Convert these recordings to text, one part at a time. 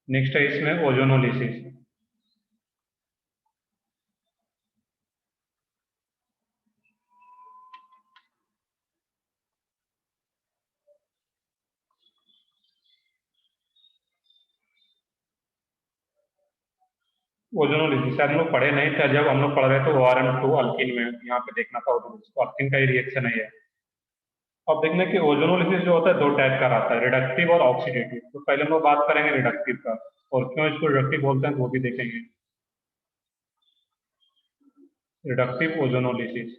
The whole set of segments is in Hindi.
नेक्स्ट है इसमें ओजोनोलिसिस। ओजोनोलिसिस शायद हम लोग पढ़े नहीं थे, जब हम लोग पढ़ रहे थे ORM2 अल्किन में, यहाँ पे देखना था ओजोनोलिसिस, तो अल्किन का ही रिएक्शन है ये। अब देखने कि ओजोनोलिसिस जो होता है दो टाइप का आता है, रिडक्टिव और ऑक्सीडेटिव। तो पहले हम लोग बात करेंगे रिडक्टिव का, और क्यों इसको रिडक्टिव बोलते हैं वो भी देखेंगे। Reductive ozonolysis.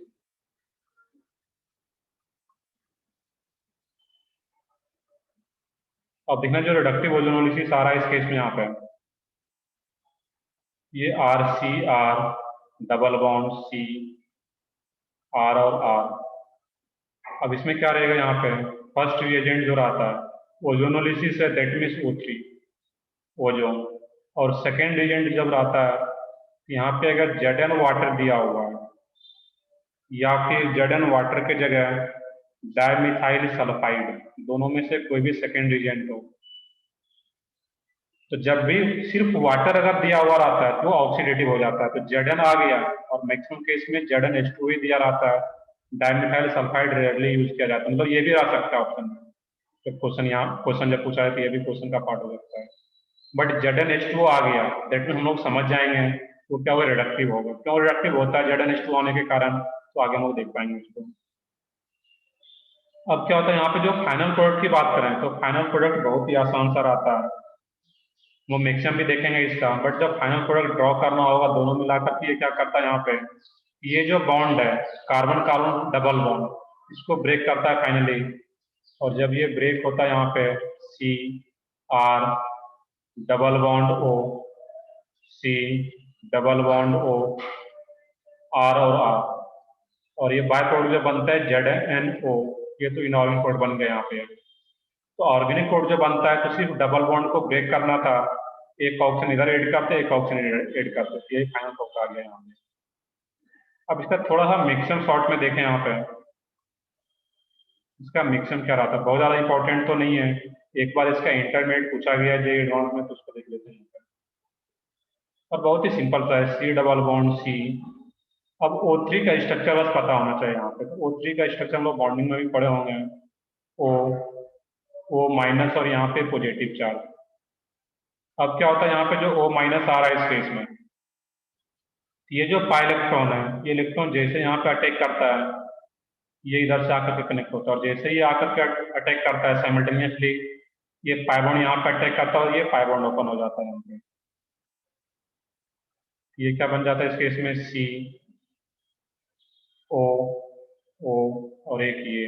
अब देखना जो रिडक्टिव ओजोनोलिसिस आ रहा है इस केस में यहाँ पे, ये RCR, double bond C, R और R। अब इसमें क्या रहेगा यहाँ पे, फर्स्ट रिएजेंट जो रहता है ओजोनोलिसिस है, दैट मीन्स O3, ओजोन। और सेकेंड रिएजेंट जब रहता है, यहाँ पे अगर Zn वाटर दिया हुआ है, या फिर Zn वाटर के जगह डायमिथाइल सल्फाइड, दोनों में से कोई भी सेकेंड रिएजेंट हो, तो जब भी सिर्फ वाटर अगर दिया हुआ रहता है तो ऑक्सीडेटिव हो जाता है। तो Zn आ गया, और मैक्सिमम केस में ZnH2 ही दिया रहता है, डायमिथाइल सल्फाइड रेयरली यूज किया जाता है। मतलब ये भी रह सकता है ऑप्शन में, जब क्वेश्चन यहाँ क्वेश्चन जब पूछा है तो ये भी क्वेश्चन का पार्ट हो सकता है। बट ZnH2 आ गया, दैट मीन हम लोग समझ जाएंगे वो क्या, वो रिडक्टिव होगा। क्यों रिडक्टिव होता है ZnH2 आने के कारण, तो आगे हम लोग देख पाएंगे उसको। अब क्या होता है यहाँ पे, जो फाइनल प्रोडक्ट की बात करें तो फाइनल प्रोडक्ट बहुत ही आसान सा रहता है, वो मैक्सिमम भी देखेंगे इसका। बट जब फाइनल प्रोडक्ट ड्रॉ करना होगा दोनों मिलाकर के, ये क्या करता है यहाँ पे, ये जो बॉन्ड है कार्बन कार्बन डबल बॉन्ड, इसको ब्रेक करता है फाइनली। और जब ये ब्रेक होता है यहाँ पे, CR, double bond O, C, double bond O, R और R, और ये बाय प्रोडक्ट जो बनता है ZnO, ये तो इनऑर्गेनिक प्रोडक्ट बन गया यहाँ पे। तो ऑर्गेनिक कोड जो बनता है तो सिर्फ डबल बॉन्ड को ब्रेक करना था, एक ऑप्शन इधर ऐड करते, एक ऑप्शन ऐड करते, यही फाइनल कोड आ गया यहाँ पे। अब इसका थोड़ा सा मिक्सम शॉर्ट में देखें यहाँ पे, इसका मिक्सम क्या रहा था, बहुत ज्यादा इंपॉर्टेंट तो नहीं है। एक बार इसका इंटरमीडिएट पूछा गया जे एडवांस में, तो उसको देख लेते हैं यहाँ पे। और बहुत ही सिंपल सा है, C डबल बॉन्ड C। अब O3 का स्ट्रक्चर बस पता होना चाहिए यहाँ पे। तो O3 का स्ट्रक्चर हम लोग बॉन्डिंग में भी पढ़े होंगे, O माइनस और यहाँ पे पॉजिटिव चार्ज। अब क्या होता है यहाँ पे, जो O माइनस आ रहा है इस केस में, ये जो पाई इलेक्ट्रॉन है, ये इलेक्ट्रॉन जैसे यहाँ पे अटैक करता है, ये इधर से आकर के कनेक्ट होता है, और जैसे ही आकर के अटैक करता है साइमल्टेनियसली, ये पाई बॉन्ड यहाँ पे अटैक करता है और ये पाई बॉन्ड ओपन हो जाता है यहाँ पे। ये क्या बन जाता है इस केस में, C O O और एक ये।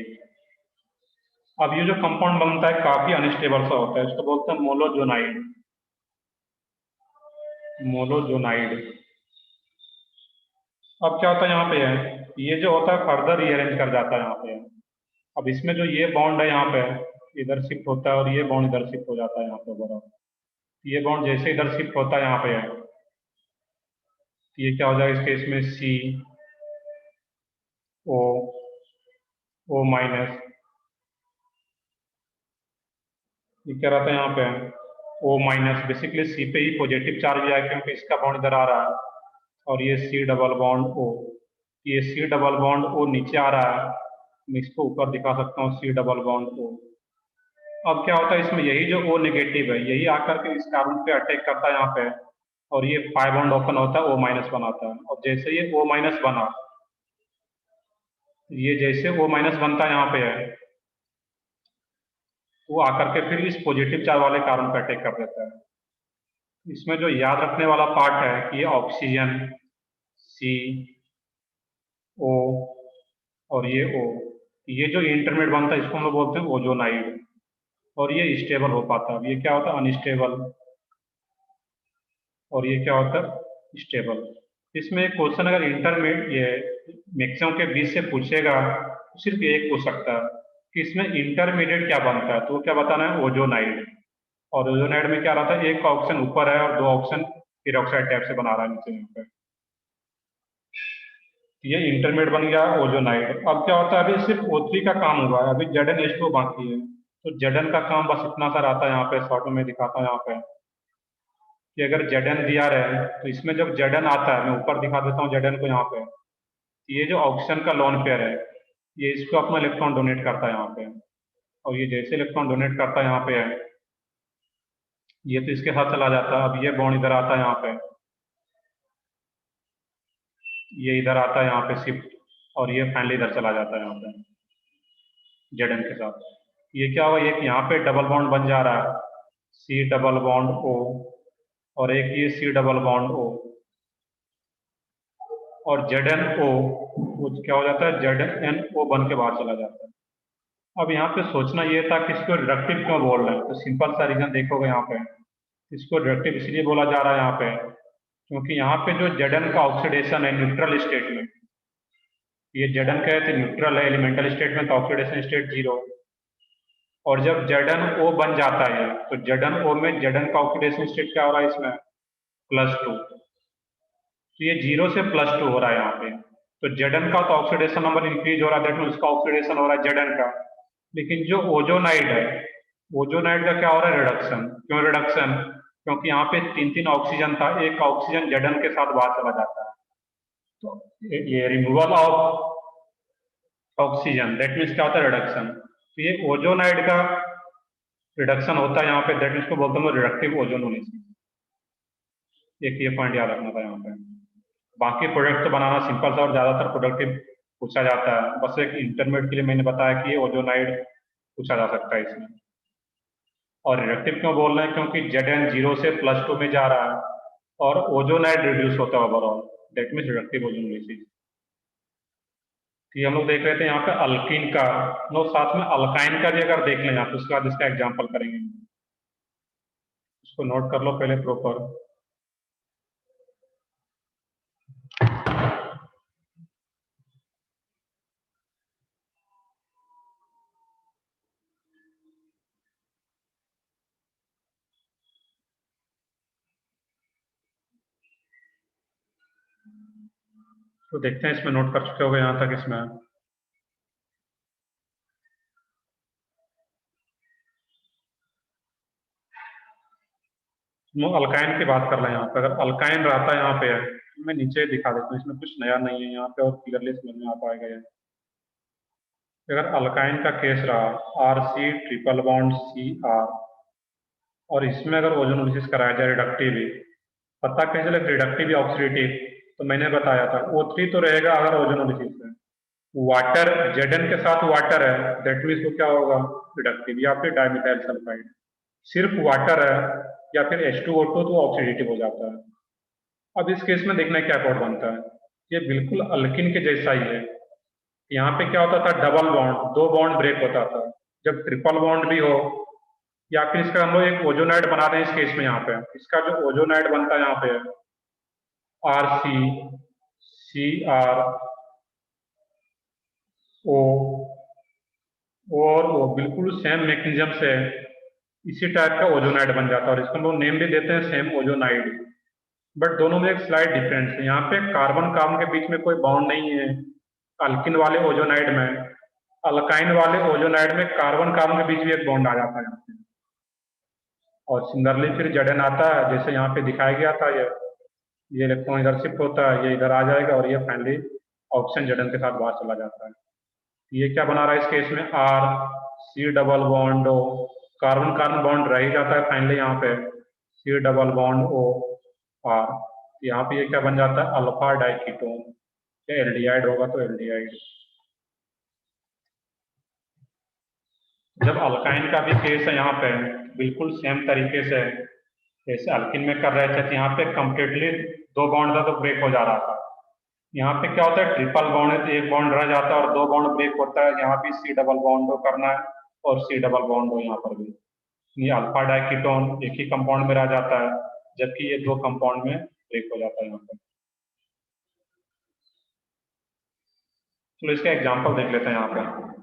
अब ये जो कंपाउंड बनता है काफी अनस्टेबल सा होता है, इसको बोलते हैं मोलोजोनाइड। मोलोजोनाइड। अब क्या होता है यहाँ पे है, ये जो होता है फर्दर रीअरेंज कर जाता है यहाँ पे। अब इसमें जो ये बॉन्ड है यहाँ पे इधर शिफ्ट होता है, और ये बॉन्ड इधर शिफ्ट हो जाता है यहाँ पे बराबर। ये बॉन्ड जैसे इधर शिफ्ट होता है यहाँ पे है, तो ये क्या हो जाएगा इस केस में, CO O माइनस। ये क्या रहता है यहाँ पे, O माइनस, बेसिकली C पे ही पॉजिटिव चार्ज है क्योंकि इसका बॉन्ड इधर आ रहा है, और ये C डबल बॉन्ड O। ये C डबल बॉन्ड O नीचे आ रहा है, मैं इसको ऊपर दिखा सकता हूँ, C डबल बॉन्ड O। अब क्या होता है इसमें, यही जो O नेगेटिव है यही आकर के इस कार्बन पे अटैक करता है यहाँ पे, और ये पाई बॉन्ड ओपन होता है, O माइनस बनाता है। और जैसे ये O माइनस बना, ये जैसे O माइनस बनता है यहाँ पे है, वो आकर के फिर इस पॉजिटिव चार्ज वाले कार्बन पे अटैक कर देता है। इसमें जो याद रखने वाला पार्ट है कि ये ऑक्सीजन C O और ये O, ये जो इंटरमीडिएट बनता है इसको हम लोग बोलते हैं ओजोनाइड, और ये स्टेबल हो पाता है। ये क्या होता है, अनस्टेबल, और ये क्या होता है, स्टेबल। इसमें एक क्वेश्चन अगर इंटरमीडिएट ये मैक्सिमम के बीच से पूछेगा तो सिर्फ एक पूछ सकता है कि इसमें इंटरमीडिएट क्या बनता है, तो वो क्या बताना है, ओजोनाइड। और ओजोनाइड में क्या रहता है, एक ऑप्शन ऊपर है और दो ऑप्शन पेरोक्साइड टाइप से बना रहा है नीचे यहाँ पे। ये इंटरमीडिएट बन गया ओजोनाइड। अब क्या होता है, अभी सिर्फ O3 का काम हुआ है, अभी ZnH2 बाकी है। तो Zn का काम बस इतना सा रहता है यहाँ पे, शॉर्ट में दिखाता हूँ यहाँ पे। कि अगर Zn दिया रहे तो इसमें जब Zn आता है, मैं ऊपर दिखा देता हूँ Zn को यहाँ पे, ये जो ऑक्सीजन का लोन पेयर है, ये इसको अपना इलेक्ट्रॉन डोनेट करता है यहाँ पे, और ये जैसे इलेक्ट्रॉन डोनेट करता है यहाँ पे है, ये तो इसके साथ चला जाता है। अब ये बॉन्ड इधर आता है यहाँ पे, ये इधर आता है यहाँ पे शिफ्ट, और ये फाइनली इधर चला जाता है यहाँ पे Zn के साथ। ये क्या हुआ, एक यहाँ पे डबल बॉन्ड बन जा रहा है, C डबल बॉन्ड O, और एक ये C डबल बॉन्ड O, और ZnO वो क्या हो जाता है, ZnO बन के बाहर चला जाता है। अब यहाँ पे सोचना ये था कि इसको रिडक्टिव क्यों बोल रहे हैं, तो सिंपल सा रीजन देखोगे यहाँ पे, इसको रिडक्टिव इसलिए बोला जा रहा है यहाँ पे क्योंकि यहाँ पे जो Zn का ऑक्सीडेशन है न्यूट्रल स्टेट में, ये Zn का है तो न्यूट्रल है, एलिमेंटल स्टेट में तो ऑक्सीडेशन स्टेट 0, और जब ZnO बन जाता है तो ZnO में Zn का ऑक्सीडेशन स्टेट क्या हो रहा है इसमें, +2, तो ये 0 से +2 हो रहा है यहाँ पे। तो Zn का तो ऑक्सीडेशन नंबर इंक्रीज हो रहा है, दैट मीन उसका ऑक्सीडेशन हो रहा है Zn का, लेकिन जो ओजोनाइड है, ओजोनाइड का क्या हो रहा है, रिडक्शन। क्यों रिडक्शन, क्योंकि यहाँ पे 3 ऑक्सीजन था, एक ऑक्सीजन Zn के साथ बाहर चला जाता है, तो ये removal of oxygen, that means क्या होता है, रिडक्शन। तो ये ओजोनाइड का रिडक्शन होता है यहाँ पे, दैट मीन्स को बोलते हैं रिडक्टिव ओजोनोलिसिस। एक ये पॉइंट याद रखना था यहाँ पे। बाकी प्रोडक्ट तो बनाना सिंपल था और ज्यादातर प्रोडक्टिव पूछा जाता है, बस एक इंटरमीडिएट के लिए मैंने बताया कि ये ओजोनाइड पूछा जा सकता है इसमें। और रिडक्टिव क्यों बोल रहे हैं, क्योंकि Zn 0 से +2 में जा रहा है और ओजोनाइड रिड्यूस होता है overall, that means reductive ozonolysis. हम लोग देख रहे थे यहाँ पे अल्कीन का, हम लोग साथ में अल्काइन का भी अगर देख लें यहाँ पे, उसके बाद इसका एग्जाम्पल करेंगे। इसको नोट कर लो पहले प्रॉपर। तो देखते हैं इसमें नोट कर चुके होंगे यहाँ तक इसमें। अल्काइन की बात कर रहे हैं यहाँ पे, अगर अल्काइन रहता है यहाँ पे, मैं नीचे दिखा देता हूँ, इसमें कुछ नया नहीं है यहाँ पे और क्लियरली समझ में आ पाएगा ये। अगर अल्काइन का केस रहा RC ट्रिपल बॉन्ड CR, और इसमें अगर ओजोनोलिसिस कराया जाए रिडक्टिव, पता कैसे लगे रिडक्टिव या ऑक्सीडेटिव, तो मैंने बताया था O3 तो रहेगा अगर ओजोनोलिसिस है, वाटर Zn के साथ वाटर है, दैट मीन्स वो क्या होगा, रिडक्टिव, या फिर डाइमिथाइल सल्फाइड। सिर्फ वाटर है या फिर H2O2 तो ऑक्सीडेटिव हो जाता है। अब इस केस में देखना क्या कोड बनता है, ये बिल्कुल अल्किन के जैसा ही है। यहाँ पे क्या होता था, डबल बॉन्ड, 2 बॉन्ड ब्रेक होता था। जब ट्रिपल बॉन्ड भी हो, या फिर इसका हम लोग एक ओजोनाइड बना दें इस केस में, यहाँ पे इसका जो ओजोनाइड बनता है यहाँ पे RCCRO, और वो बिल्कुल सेम मैकेनिज्म से इसी टाइप का ओजोनाइड बन जाता है, और इसको हम लोग नेम भी देते हैं सेम ओजोनाइड। बट दोनों में एक स्लाइड डिफरेंस है, यहाँ पे कार्बन कार्बन के बीच में कोई बॉन्ड नहीं है अल्किन वाले ओजोनाइड में, अल्काइन वाले ओजोनाइड में कार्बन कार्बन के बीच में एक बॉन्ड आ जाता है यहाँ पे। और सिमिलरली फिर Zn आता है जैसे यहाँ पे दिखाया गया था, ये इलेक्ट्रॉन इधर शिफ्ट होता है, ये इधर आ जाएगा, और ये फाइनली ऑक्सीजन Zn के साथ बाहर चला जाता है। ये क्या बना रहा है इस केस में, R C double bond O, carbon carbon bond रह ही जाता है फाइनली यहाँ पे, C double bond O R, यहाँ पे ये क्या बन जाता है, अल्फा डाइकीटोन, या एल्डिहाइड होगा तो एल्डिहाइड। जब अल्काइन का भी केस है यहाँ पे, बिल्कुल सेम तरीके से जैसे अल्किन में कर रहे थे, तो यहाँ पे कंप्लीटली 2 बॉन्ड था तो ब्रेक हो जा रहा था। यहाँ पे क्या होता है, ट्रिपल बॉन्ड है तो एक बॉन्ड रह जाता है और 2 बॉन्ड ब्रेक होता है, यहाँ भी C डबल बॉन्ड हो करना है और C डबल बॉन्ड हो यहाँ पर भी, ये अल्फा डाइकीटोन एक ही कंपाउंड में रह जाता है, जबकि ये 2 कंपाउंड में ब्रेक हो जाता है यहाँ पे। चलो इसका एग्जाम्पल देख लेते हैं यहाँ पे।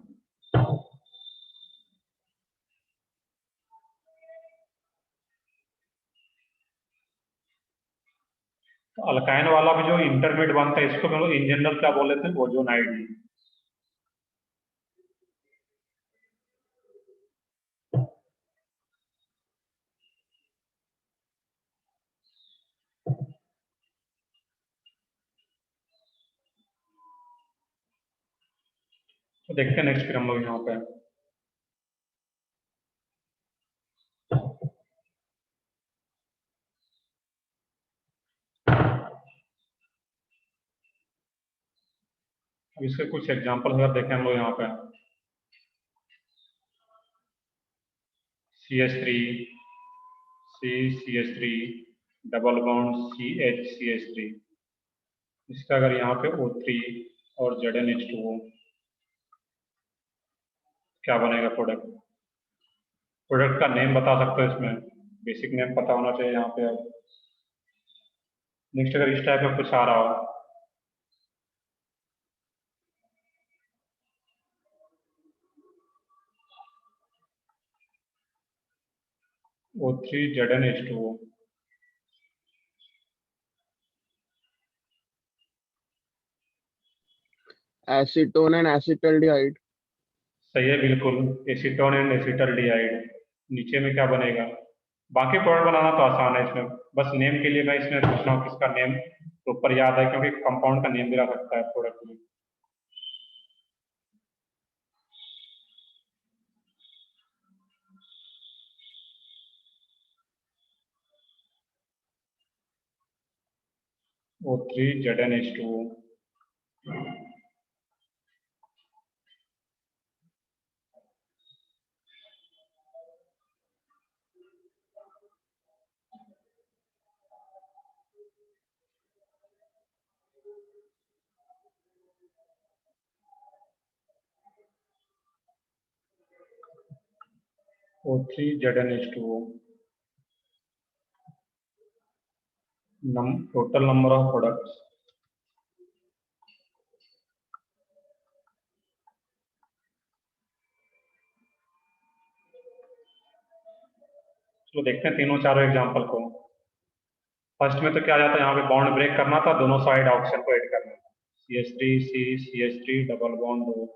तो अल्काइन वाला भी जो इंटरमीडिएट बनता है, इसको हम लोग इन जनरल क्या बोल लेते हैं, ओजोनाइड। तो देखते हैं नेक्स्ट फिर हम लोग यहाँ पे। अब इसके कुछ एग्जाम्पल अगर देखें हम लोग यहाँ पे, CH3 CH3 double bond CH इसका अगर यहाँ पे O3 और ZnH2 क्या बनेगा प्रोडक्ट? प्रोडक्ट का नेम बता सकते हो, इसमें बेसिक नेम पता होना चाहिए यहाँ पे। अब नेक्स्ट अगर इस टाइप का कुछ आ रहा हो, O3 ZnH2 acetone and acetaldehyde. सही है बिल्कुल, एसीटोन एंड एसिटल्डिहाइड। नीचे में क्या बनेगा? बाकी प्रोडक्ट बनाना तो आसान है, इसमें बस नेम के लिए मैं इसमें पूछ रहा हूँ किसका नेम प्रॉपर याद है, क्योंकि कंपाउंड का नेम भी रह सकता है प्रोडक्ट में। O3 ZnH2 O3 ZnH2 total number of products. चलो देखते हैं तीनों चारों एग्जांपल को। फर्स्ट में तो क्या आ जाता है, यहाँ पे बॉन्ड ब्रेक करना था, दोनों साइड ऑक्सीजन को ऐड करना था। CH3 C CH3 double bond O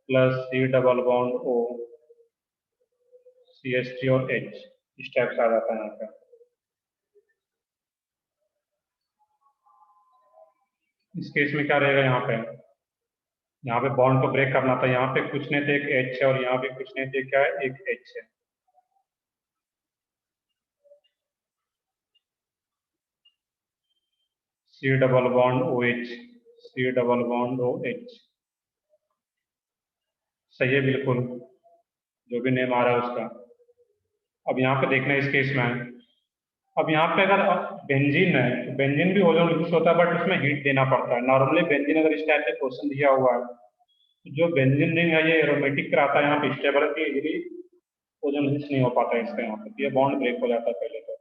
plus C double bond O CH3 और H, इस टाइप से आ जाता है यहाँ पे। इस केस में क्या रहेगा यहाँ पे बॉन्ड को ब्रेक करना था, यहाँ पे कुछ नहीं थे एक H है और यहाँ पे कुछ नहीं थे क्या है, एक H है। C double bond OH C double bond OH, सही है बिल्कुल, जो भी नेम आ रहा है उसका। अब यहाँ पे देखना है इस केस में, अब यहाँ पे अगर बेंजीन है तो बेंजीन भी ओजोन रिड्यूस होता है, बट उसमें हीट देना पड़ता है। नॉर्मली बेंजीन अगर इस टाइप से क्वेश्चन दिया हुआ है तो जो बेंजीन रिंग है ये एरोमेटिक कराता है, यहाँ पे स्टेबल है, इजीली ओजोन रिड्यूस नहीं हो पाता है इसका, यहाँ पे ये बॉन्ड ब्रेक हो जाता है पहले तो।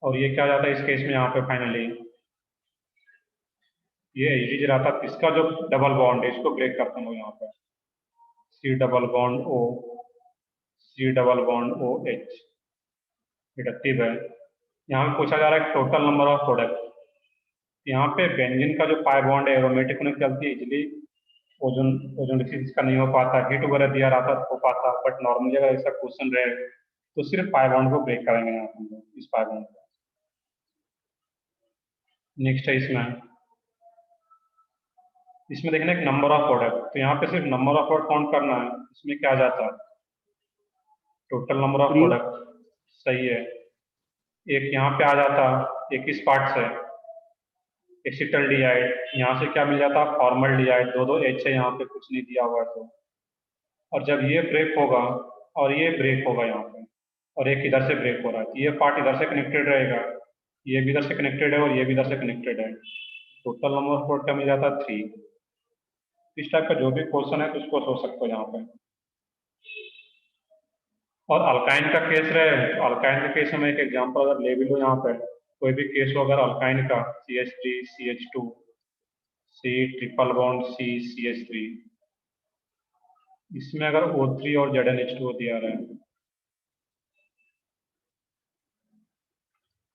और ये क्या हो जाता है इस केस में, यहाँ पे फाइनली ये एच रहता है, इसका जो डबल बॉन्ड है इसको ब्रेक करता हूँ यहाँ पे। C double bond O C double bond OH reductive है। यहाँ पे पूछा जा रहा है टोटल नंबर ऑफ प्रोडक्ट। यहाँ पे बेंजीन का जो पाई बॉन्ड है एरोमेटिक होने के चलते इजिली ओजोन ओजोन डिसीज का नहीं हो पाता, हीट वगैरह दिया रहता हो पाता, बट नॉर्मली अगर ऐसा क्वेश्चन रहे तो सिर्फ पाई बॉन्ड को ब्रेक करेंगे यहाँ पे हम लोग, इस पाई बॉन्ड को। नेक्स्ट है इसमें देखना एक नंबर ऑफ प्रोडक्ट, तो यहाँ पे सिर्फ नंबर ऑफ प्रोडक्ट काउंट करना है। इसमें क्या आ जाता है, टोटल नंबर ऑफ 3। प्रोडक्ट, सही है। एक यहाँ पे आ जाता, एक इस पार्ट से एसिटल्डिहाइड, यहाँ से क्या मिल जाता, फॉर्मल्डिहाइड, दो दो H है यहाँ पे, कुछ नहीं दिया हुआ है तो। और जब ये ब्रेक होगा और ये ब्रेक होगा यहाँ पे, और एक इधर से ब्रेक हो रहा है, तो ये पार्ट इधर से कनेक्टेड रहेगा, ये भी इधर से कनेक्टेड है और ये भी इधर से कनेक्टेड है। टोटल नंबर ऑफ प्रोडक्ट का मिल जाता है 3। इस टाइप का जो भी क्वेश्चन है उसको सोच सकते हो यहाँ पे। और अल्काइन का केस रहे तो अल्काइन के केस में एक एग्जांपल अगर ले भी लो, यहाँ पे कोई भी केस हो अगर अल्काइन का, CH3 CH2 C triple bond C CH3, इसमें अगर O3 और ZnH2 दिया रहा है,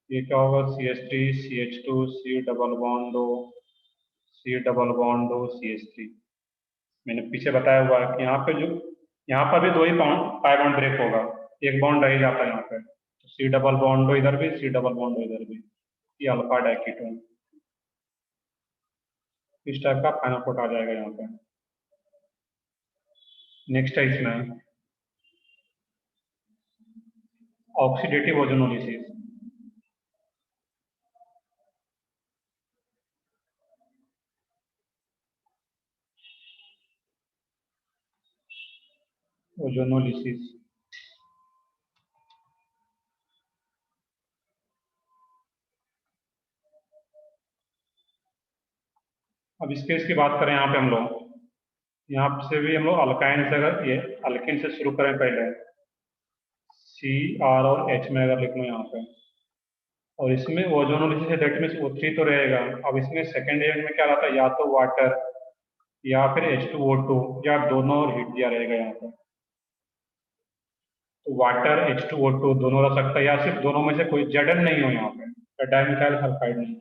ये क्या होगा, CH3 CH2 C double bond O C double bond O CH3। मैंने पीछे बताया हुआ है कि यहाँ पे जो यहाँ पर भी दो ही पाई बॉन्ड ब्रेक होगा, एक बॉन्ड रह ही जाता है यहाँ पे, तो C डबल बॉन्ड O इधर भी, C डबल बॉन्ड O इधर भी, ये अल्फा डाइकीटोन। इस टाइप का फाइनल प्रोडक्ट आ जाएगा यहाँ पे। नेक्स्ट है इसमें ऑक्सीडेटिव ओजोनोलिसिस। ओजोनोलिसिस अब इस केस की बात करें यहाँ पे हम लोग, यहाँ से भी हम लोग अल्काइन से, अगर ये अल्किन से शुरू करें पहले, सी आर और एच में अगर लिख लो यहाँ पे, और इसमें ओजोनोलिसिस है, दैट मीन्स O3 तो रहेगा। अब इसमें सेकेंड एलिमेंट में क्या रहता है, या तो वाटर या फिर H2O2 या दोनों और हीट दिया रहेगा यहाँ पे। तो वाटर H2O2 दोनों रह सकता है, या सिर्फ दोनों में से कोई, Zn नहीं हो यहाँ पे, डाइमिथाइल सल्फाइड नहीं,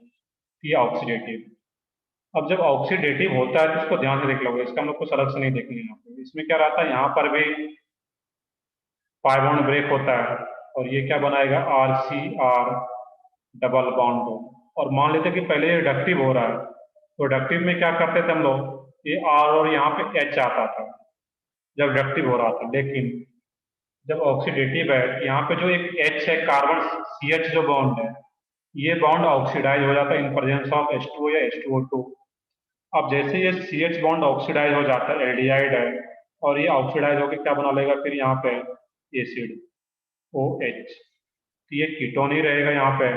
ये ऑक्सीडेटिव। अब जब ऑक्सीडेटिव होता है तो इसको ध्यान से देख लोगे, इसका हम लोग कुछ अलग से नहीं देखेंगे यहाँ पे। इसमें क्या रहता है, यहाँ पर भी पाई बॉन्ड ब्रेक होता है, और ये क्या बनाएगा, RCR डबल बॉन्ड हो। और मान लेते हैं कि पहले ये रिडक्टिव हो रहा है, तो रिडक्टिव में क्या करते थे हम लोग, ये R और यहाँ पे H आता था जब रिडक्टिव हो रहा था। लेकिन जब ऑक्सीडेटिव है, यहाँ पे जो एक H है, कार्बन CH जो बॉन्ड है, ये बॉन्ड ऑक्सीडाइज हो जाता है इन प्रेजेंस ऑफ H2O या H2O2। अब जैसे ये CH बॉन्ड ऑक्सीडाइज हो जाता है, एल्डिहाइड है, और ये ऑक्सीडाइज होकर क्या बना लेगा फिर यहाँ पे एसिड OH। तो ये कीटोन ही रहेगा यहाँ पे,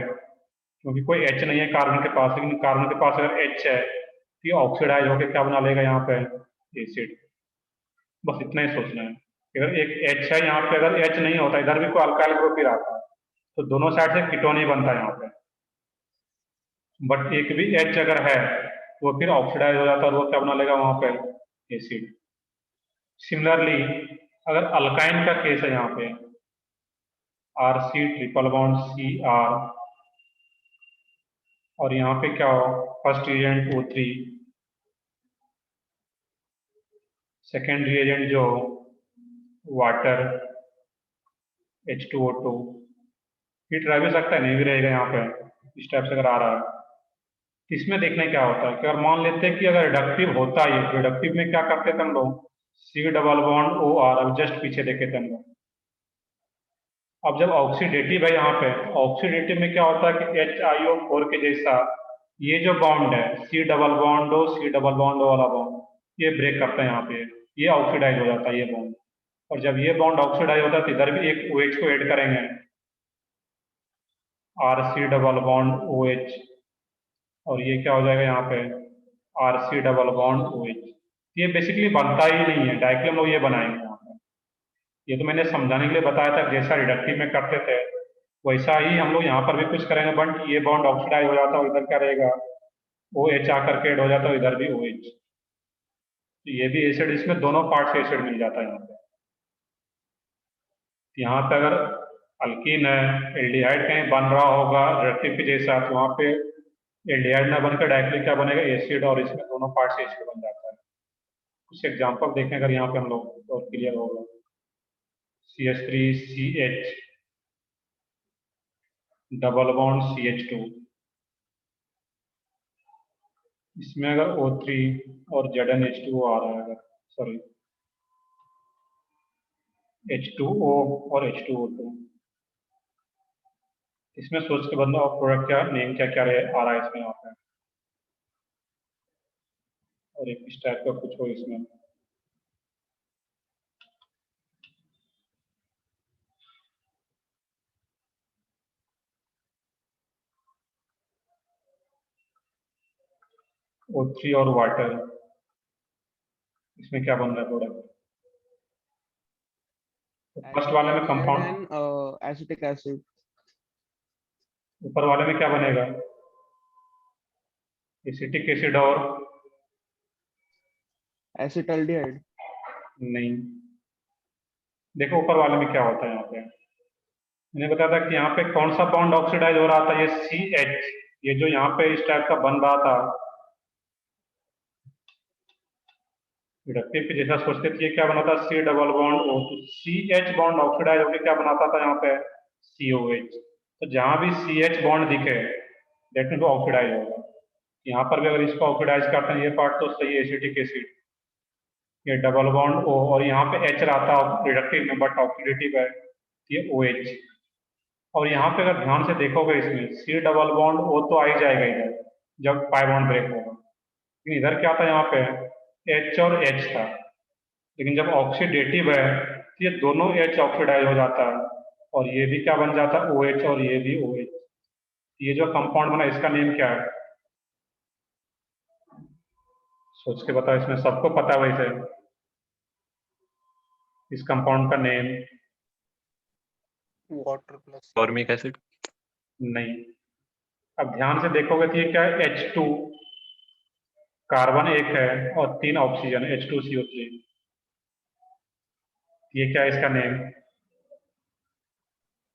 क्योंकि कोई H नहीं है कार्बन के पास, लेकिन कार्बन के पास अगर H है तो ये ऑक्सीडाइज होकर क्या बना लेगा यहाँ पे एसिड। बस इतना ही सोचना है। अगर एक H है यहाँ पे, अगर H नहीं होता, इधर भी कोई अल्काइल ग्रुप ही रहता, तो दोनों साइड से कीटोन ही बनता है यहाँ पे। बट एक भी H अगर है वो फिर ऑक्सीडाइज हो जाता है, और वो क्या बना लेगा वहां पे एसिड। सिमिलरली अगर अल्काइन का केस है यहाँ पे, RC ट्रिपल बॉन्ड CR, और यहाँ पे क्या हो, first reagent O3, second reagent जो वाटर H2O2, हीट रह भी सकता है, नहीं भी रहेगा यहाँ पे, इस टाइप से अगर आ रहा है। इसमें देखना क्या होता है कि अगर मान लेते हैं कि अगर रिडक्टिव होता है, तो रिडक्टिव में क्या करते थे हम लोग, C डबल बॉन्ड OR, अब जस्ट पीछे देखे थे हम लोग। अब जब ऑक्सीडेटिव है यहाँ पे, ऑक्सीडेटिव में क्या होता है कि HiO4 के जैसा ये जो बॉन्ड है, C डबल बॉन्ड O वाला बॉन्ड, ये ब्रेक करता है यहाँ पे, ये ऑक्सीडाइज हो जाता है ये बॉन्ड। और जब ये बॉन्ड ऑक्सीडाइज होता है तो इधर भी एक OH को ऐड करेंगे, RC डबल बॉन्ड OH, और ये क्या हो जाएगा यहाँ पे RC डबल बॉन्ड OH। ये बेसिकली बनता ही नहीं है, डायरेक्टली हम लोग ये बनाएंगे यहाँ पे। ये तो मैंने समझाने के लिए बताया था, जैसा रिडक्टिव में करते थे वैसा ही हम लोग यहाँ पर भी कुछ करेंगे, बट ये बॉन्ड ऑक्सीडाइज हो जाता है, इधर क्या रहेगा OH आकर के ऐड हो जाता है, इधर भी OH। तो ये भी एसिड, इसमें दोनों पार्ट से एसिड मिल जाता है यहाँ पे। यहाँ पे अगर अल्कीन है, एल्डिहाइड कहीं बन रहा होगा रिडक्टिव के जैसा, तो वहाँ पे एल्डिहाइड ना बनकर डायरेक्टली क्या बनेगा एसिड, और इसमें दोनों पार्ट से एसिड बन जाता है। कुछ एग्जाम्पल देखें अगर यहाँ पे हम लोग, तो क्लियर होगा। CH3CH डबल बॉन्ड CH2, इसमें अगर O3 और ZnH2O आ रहा है, अगर सॉरी H2O और H2O2, इसमें सोच के बंदा और प्रोडक्ट क्या नेम क्या क्या आ रहा है इसमें यहाँ पे, और एक इस टाइप का कुछ हो इसमें। O3 और वाटर, इसमें क्या बन रहा है प्रोडक्ट, तो फर्स्ट वाले में aldehyde compound, and acetic acid. ऊपर वाले में क्या बनेगा एसिटिक एसिड और एसिटल्डिहाइड। नहीं। देखो ऊपर वाले में क्या होता है, यहाँ पे मैंने बताया था कि यहाँ पे कौन सा बॉन्ड ऑक्सीडाइज हो रहा था, ये CH, ये जो यहाँ पे इस टाइप का बन रहा था रिडक्टिव के जैसा सोचते थे, ये क्या बना था C डबल बॉन्ड O, तो CH बॉन्ड ऑक्सीडाइज होकर क्या बनाता था यहाँ पे COH। तो जहां भी CH बॉन्ड दिखे दैट मीन ऑक्सीडाइज होगा। यहाँ पर भी अगर इसको ऑक्सीडाइज करते हैं ये पार्ट तो सही है, एसिटिक एसिड, ये डबल बॉन्ड O, और यहाँ पे H रहता है रिडक्टिव में बट ऑक्सीडेटिव है, ये OH। और यहाँ पे अगर ध्यान से देखोगे इसमें C डबल बॉन्ड O तो आ ही जाएगा इधर जब पाई बॉन्ड ब्रेक होगा, लेकिन इधर क्या था, यहाँ पे H और H था, लेकिन जब ऑक्सीडेटिव है तो ये दोनों H ऑक्सीडाइज हो जाता है और ये भी क्या बन जाता है, OH, और ये भी OH। ये जो कंपाउंड बना इसका नेम क्या है, सोच के बताओ, इसमें सबको पता है वैसे इस कंपाउंड का name. Water plus formic acid. नहीं, अब ध्यान से देखोगे तो ये क्या है, H2, कार्बन एक है और 3 ऑक्सीजन, H2CO3। ये क्या है इसका name,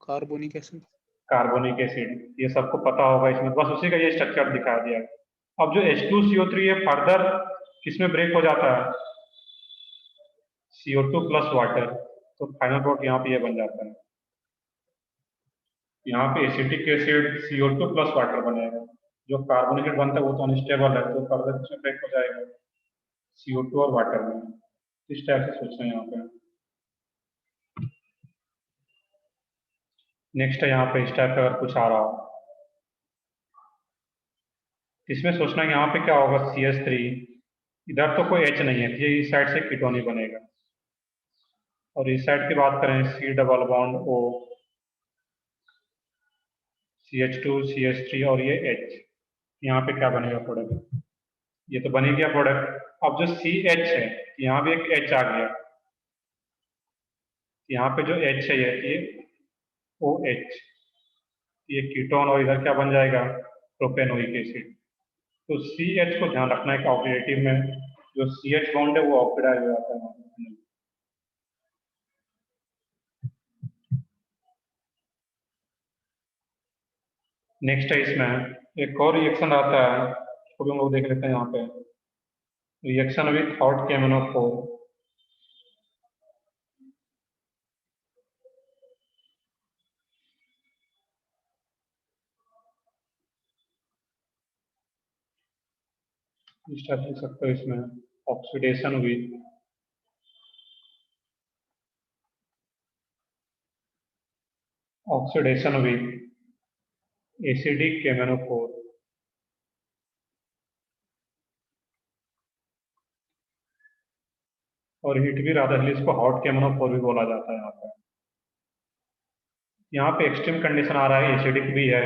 carbonic acid. Carbonic acid. ये सबको पता होगा, इसमें बस उसी का ये स्ट्रक्चर दिखा दिया। अब जो H2CO3 है फर्दर किसमें ब्रेक हो जाता है, CO2 प्लस वाटर, तो फाइनल प्रोडक्ट यहाँ पे ये बन जाता है। यहाँ पे acetic acid CO2 plus water बनेगा, जो कार्बोनिक एसिड बनता है वो तो अनस्टेबल है, तो फर्दर किसमें ब्रेक हो जाएगा, CO2 और वाटर में। इस टाइप से सोचना है यहाँ पे। नेक्स्ट है यहाँ पे इस टाइप का अगर कुछ आ रहा हो इसमें सोचना है यहाँ पे क्या होगा, CH3, इधर तो कोई H नहीं है, ये इस साइड से कीटोन ही बनेगा, और इस साइड की बात करें C double bond O, CH2 CH3 और ये H, यहाँ पे क्या बनेगा प्रोडक्ट, ये तो बन ही गया प्रोडक्ट। अब जो CH है यहाँ भी एक H आ गया, यहाँ पे जो H है ये OH, ये कीटोन, और इधर क्या बन जाएगा, प्रोपेनोइक एसिड। तो CH को ध्यान रखना है कि ऑक्सीडेटिव में जो CH बॉन्ड है वो ऑक्सीडाइज हो जाता है। नेक्स्ट है इसमें एक और रिएक्शन आता है, उसको भी हम लोग देख लेते हैं यहाँ पे, रिएक्शन विथ हॉट KMnO4। इस टाइप लिख सकते हो इसमें, ऑक्सीडेशन विथ एसिडिक KMnO4। और हीट भी रहता है, इसको हॉट KMnO4 भी बोला जाता है। यहाँ पे एक्सट्रीम कंडीशन आ रहा है, एसिडिक भी है,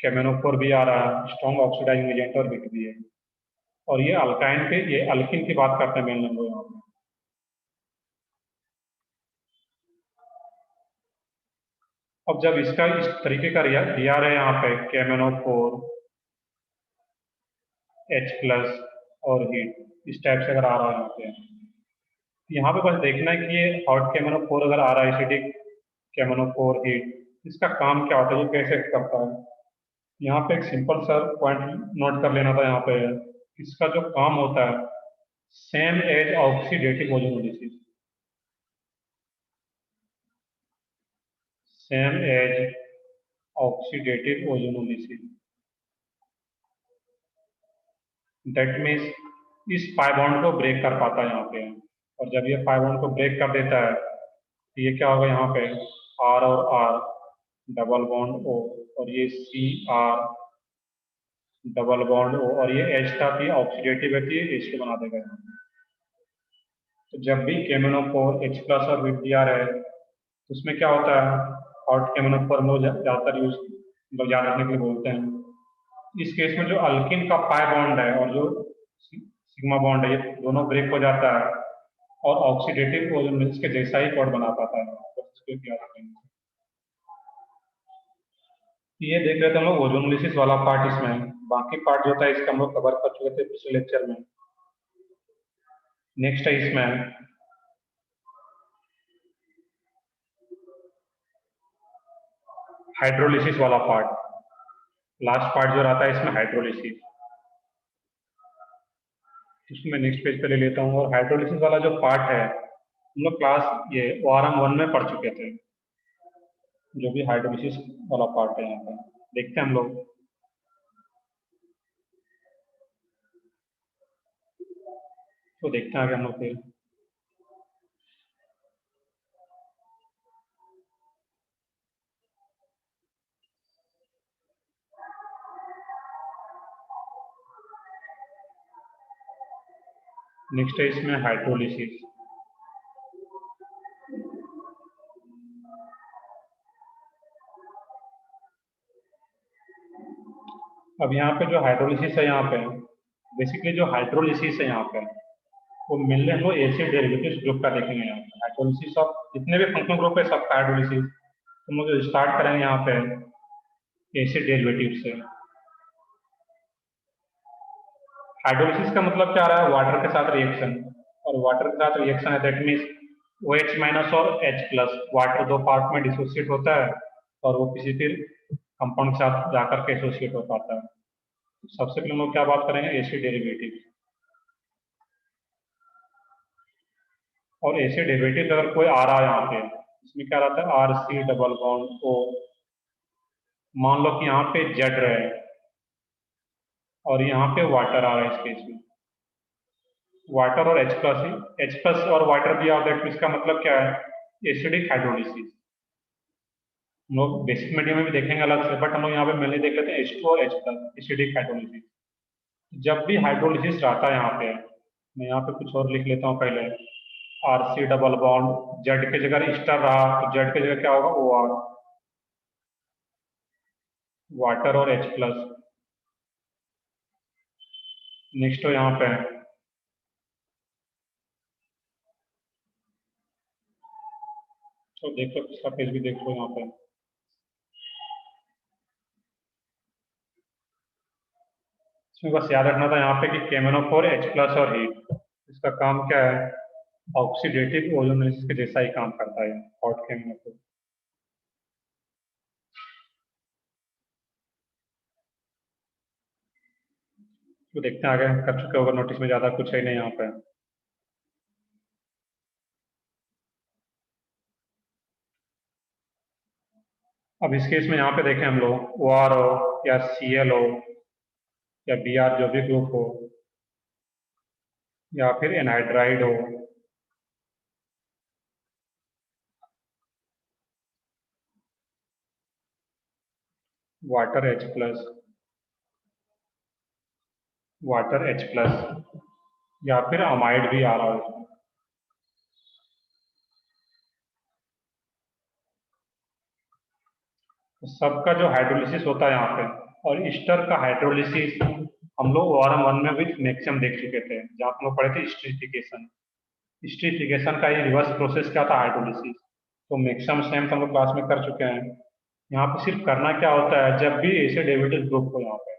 KMnO4 भी आ रहा है, स्ट्रॉन्ग ऑक्सीडाइजिंग एजेंट और हीट भी है, और ये अल्काइन के, ये अल्किन की बात करते हैं मेन लोग यहाँ पे। अब जब इसका इस तरीके का दिया रहे यहाँ पे KMnO4 H+ और हीट, इस टाइप से अगर आ रहा है यहाँ पे बस देखना है कि ये हॉट KMnO4 अगर आ रहा है, एसिडिक KMnO4 हीट, इसका काम क्या होता है, ये कैसे करता है। यहाँ पे एक सिंपल सा पॉइंट नोट कर लेना था यहाँ पे, इसका जो काम होता है same as oxidative ozonolysis, same as oxidative ozonolysis. That means इस पाई बॉन्ड को ब्रेक कर पाता है यहाँ पे, और जब ये पाई बॉन्ड को ब्रेक कर देता है तो ये क्या होगा, यहाँ पे R और R डबल बॉन्ड O, और ये CR डबल बॉन्ड O, और ये H था कि ऑक्सीडेटिव है तो ये H2 बना देगा यहाँ पे। तो जब भी KMnO4 H+ और हीट दिया रहे तो उसमें क्या होता है, हॉट KMnO4 हम लोग ज़्यादातर यूज मतलब याद रखने के लिए बोलते हैं। इस केस में जो अल्किन का पाई बॉन्ड है और जो सिग्मा बॉन्ड है ये दोनों ब्रेक हो जाता है, और ऑक्सीडेटिव ओजोनोलिसिस के जैसा ही कोड बना पाता है। ये देख रहे थे हम लोग ओजोनोलिसिस वाला पार्ट, इसमें बाकी पार्ट जो था इसका हम लोग कवर कर चुके थे पिछले लेक्चर में। नेक्स्ट है इसमें हाइड्रोलिसिस वाला पार्ट, लास्ट पार्ट जो रहता है इसमें हाइड्रोलिसिस, इसमें नेक्स्ट पेज पे ले लेता हूँ। और हाइड्रोलिसिस वाला जो पार्ट है हम लोग क्लास ये ORM 1 में पढ़ चुके थे, जो भी हाइड्रोलिसिस वाला पार्ट है यहाँ पे देखते हैं हम लोग। तो देखते हैं आगे हम लोग फिर। नेक्स्ट है इसमें हाइड्रोलिसिस। अब यहाँ पे जो हाइड्रोलिसिस है, यहाँ पे बेसिकली जो हाइड्रोलिसिस है यहाँ पे, वो मेनली हम लोग एसिड डेरिवेटिव्स ग्रुप का देखेंगे। यहाँ पे हाइड्रोलिसिस ऑफ जितने भी फंक्शनल ग्रुप है सबका हाइड्रोलिसिस हम लोग स्टार्ट करेंगे यहाँ पे एसिड डेरिवेटिव से। हाइड्रोलिसिस का मतलब क्या आ रहा है? वाटर के साथ रिएक्शन, और वाटर के साथ रिएक्शन है दैट मीन्स OH माइनस और H प्लस, वाटर दो पार्ट में डिसोसिएट होता है और वो किसी फिर कंपाउंड के साथ जाकर के एसोसिएट हो पाता है। सबसे पहले हम लोग क्या बात करेंगे? Acid derivative. और एसिड डेरिवेटिव अगर कोई आ रहा है यहाँ पे, इसमें क्या रहता है? RC double bond O। मान लो कि यहाँ पे जेड रहे और यहाँ पे वाटर आ रहा है इस केस में, वाटर और H प्लस ही, H प्लस और वाटर दिया होता है, इसका मतलब क्या है? Acidic hydrolysis. हम लोग बेसिक मीडियम में भी देखेंगे अलग से, बट हम लोग यहाँ पे मेनली देख लेते हैं H2 और H प्लस, एसिडिक हाइड्रोलिसिस। जब भी हाइड्रोलिसिस रहता है यहाँ पे, मैं यहाँ पे कुछ और लिख लेता हूँ पहले। RC डबल बॉन्ड, जेड की जगह स्टर रहा तो जेड की जगह क्या होगा? OR, वाटर और H प्लस। नेक्स्ट हो यहाँ पे, तो देख लो पिछला पेज भी देख लो यहाँ पे। इसमें बस याद रखना था यहाँ पे कि KMnO4 H प्लस और हीट, इसका काम क्या है? ऑक्सीडेटिव ओजोनोलिसिस के जैसा ही काम करता है हॉट KMnO4। तो देखते हैं आगे कर चुके होगा, नोटिस में ज्यादा कुछ है नहीं यहाँ पे। अब इस केस में यहाँ पे देखें हम लोग, OR हो या Cl हो या Br जो भी ग्रुप हो, या फिर एनहाइड्राइड हो, water H plus, water H plus, या फिर अमाइड भी आ रहा है। तो सबका जो हाइड्रोलिसिस होता है यहाँ पे, और ईस्टर का हाइड्रोलिसिस हम लोग ORM1 में भी मैक्सिमम देख चुके थे, जहाँ हम लोग पढ़े थे स्ट्रीफिकेशन। स्ट्रीफिकेशन का ही रिवर्स प्रोसेस क्या था? हाइड्रोलिसिस। तो मैक्सिमम सेम हम लोग क्लास में कर चुके हैं। यहाँ पे सिर्फ करना क्या होता है, जब भी एसिड डेरिवेटिव ग्रुप हो यहाँ पे,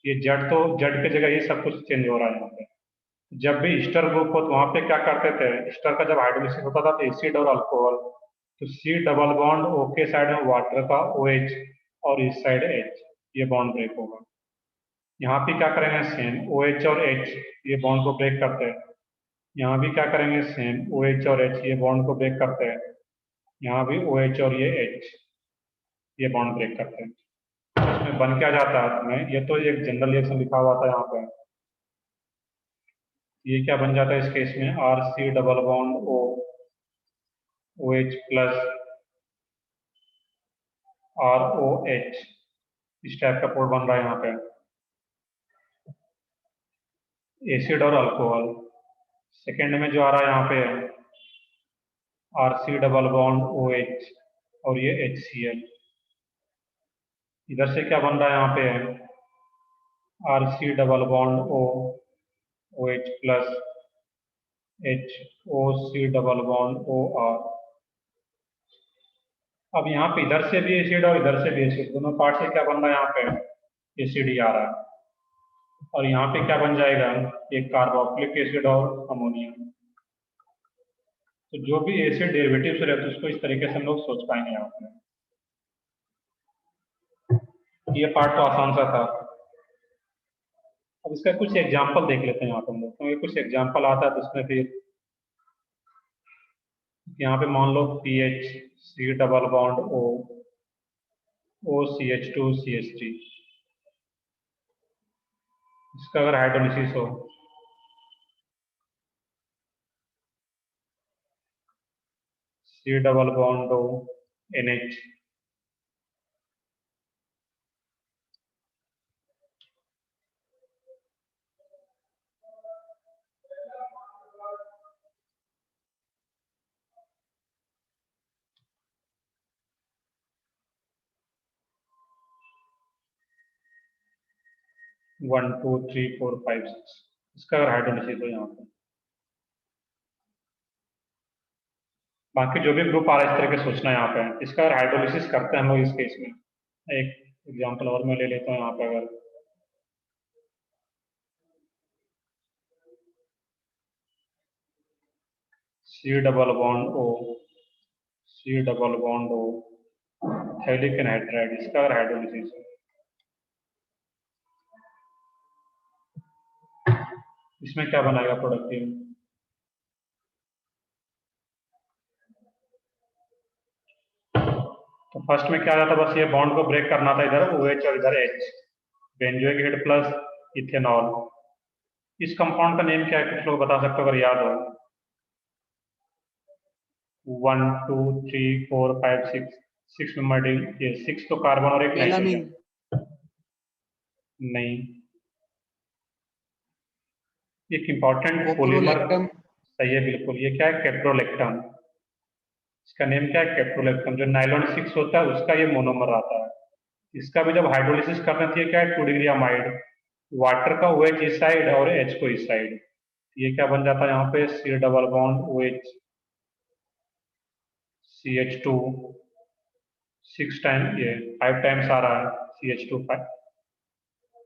ये जेड तो जेड की जगह ये सब कुछ चेंज हो रहा है यहाँ पे। जब भी ईस्टर ग्रुप हो तो वहाँ पे क्या करते थे? ईस्टर का जब हाइड्रोलिसिस होता था तो एसिड और अल्कोहल, तो C डबल बॉन्ड O के साइड में वाटर का OH और इस साइड H, ये बॉन्ड ब्रेक होगा। यहाँ पे क्या करेंगे? सेम OH और H ये बॉन्ड को ब्रेक करते हैं। यहाँ भी क्या करेंगे? सेम OH और H ये बॉन्ड को ब्रेक करते हैं। यहाँ भी OH और ये H ये बॉन्ड ब्रेक करते हैं। इसमें बन क्या जाता है तुम्हें? ये तो एक जनरल रिएक्शन लिखा हुआ था यहाँ पे, ये क्या बन जाता है इस केस में? RC double bond O, OH plus, ROH, इस टाइप का कोड बन रहा है यहाँ पे। एसिड और अल्कोहल। सेकेंड में जो आ रहा है यहाँ पे RC डबल बॉन्ड OH और ये HCl। इधर से क्या बन रहा है यहाँ पे? RC double bond O, OH plus, HOC double bond OR। अब यहाँ पे इधर से भी एसिड और इधर से भी एसिड, दोनों पार्ट से क्या बन रहा है यहाँ पे? एसिड ही आ रहा है। और यहाँ पे क्या बन जाएगा? एक कार्बोक्सिलिक एसिड और अमोनिया। तो जो भी एसिड डेरिवेटिव्स रहते हैं उसको इस तरीके से हम लोग सोच पाएंगे यहाँ पे। ये पार्ट तो आसान सा था। अब इसका कुछ एग्जांपल देख लेते हैं यहाँ पे हम लोग, क्योंकि कुछ एग्जांपल आता है तो उसमें फिर यहाँ पे मान लो PH C double bond O, OCH2CH3, इसका अगर हाइड्रोलिसिस हो C double bond O NH। One two three four five six, इसका अगर हाइड्रोलिसिस हो यहाँ पे, बाकी जो भी ग्रुप आ रहा है इस तरह के सोचना है यहाँ पे। इसका अगर हाइड्रोलिसिस करते हैं हम लोग इस केस में, एक एग्जांपल और मैं ले लेता हूँ यहाँ पे। अगर C double bond O, C double bond O, phthalic anhydride, इसका अगर हाइड्रोलिसिस है, इसमें क्या बनाएगा प्रोडक्टिव? तो फर्स्ट में क्या आता था, बस ये बॉन्ड को ब्रेक करना था, इधर OH और इधर H, benzoic acid plus ethanol. इस कंपाउंड का नेम क्या है, कुछ लोग बता सकते हो अगर याद हो? 1 2 3 4 5 6, 6 मेंबर रिंग, ये 6 तो कार्बन और एक मेलामीन। नाइट्रोजन। नहीं, एक इंपॉर्टेंट पॉलीमर। कोप्रोलैक्टम। सही है बिल्कुल, ये क्या है? कैप्रोलेक्टम। इसका नेम क्या है? कैप्रोलेक्टम। जो नाइलॉन 6 होता है उसका ये मोनोमर आता है। इसका भी जब हाइड्रोलिसिस करना चाहिए, क्या है? 2 डिग्री अमाइड, वाटर का OH इस साइड और H को इस साइड, ये क्या बन जाता है यहाँ पे? C double bond OH CH2, 6 time, ये 5 टाइम्स आ रहा है CH2 5,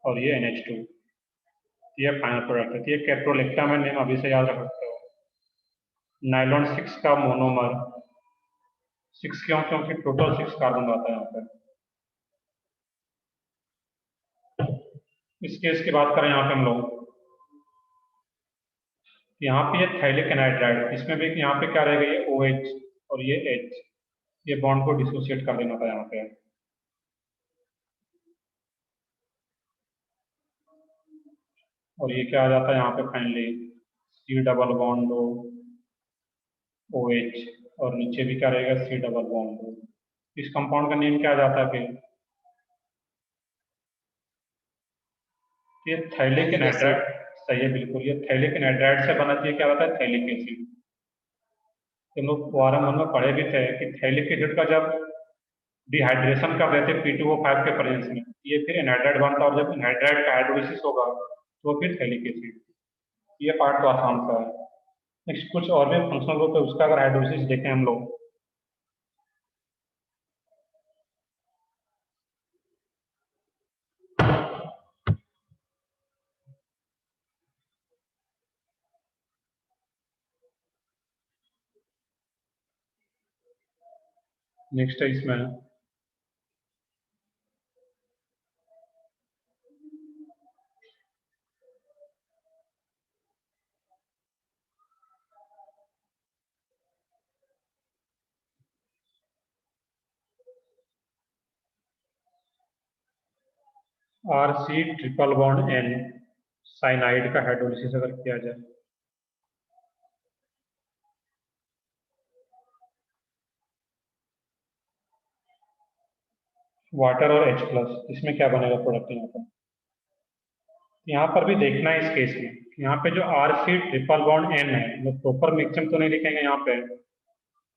और ये NH2, ये फाइनल प्रोडक्ट है। ये कैप्रोलेक्टम है, नेम अभी से याद रख सकते हो। नाइलॉन 6 का मोनोमर 6 क्यों? क्योंकि टोटल 6 कार्बन आता है यहाँ पे। इस केस की बात करें यहाँ पे हम लोग, यहाँ पे ये थैलिक एनहाइड्राइड, इसमें भी यहाँ पे क्या रहेगा? ये OH और ये H, ये बॉन्ड को डिसोसिएट कर देना था यहाँ पे। और ये क्या आ जाता है यहाँ पे finally? C double bond OH, और नीचे भी क्या रहेगा? C double bond O। इस कंपाउंड का नेम क्या आ जाता है फिर? ये थैलिक थैलिक एनहाइड्राइड। एसिड। सही है बिल्कुल, ये थैलिक एनहाइड्राइड से बना, क्या होता है? Phthalic acid. हम लोग फुआरा में पढ़े भी थे कि थैलिक एसिड का जब डिहाइड्रेशन कर देते P2O5 के प्रेजेंस में, ये फिर एनहाइड्राइड बनता है, और जब एनहाइड्राइड का हाइड्रोलिसिस होगा तो फिर थैलिक एसिड। ये पार्ट तो आसान सा है। नेक्स्ट कुछ और भी फंक्शनल ग्रुप है, उसका अगर हाइड्रोलिसिस देखें हम लोग, नेक्स्ट है इसमें RC triple bond N cyanide का हाइड्रोलिसिस अगर किया जाए, वाटर और H प्लस, इसमें क्या बनेगा प्रोडक्ट यहाँ पर? यहाँ पर भी देखना है इस केस में, यहाँ पे जो RC ट्रिपल बॉन्ड N है, मतलब प्रॉपर मिक्सचर तो नहीं लिखेंगे यहाँ पे,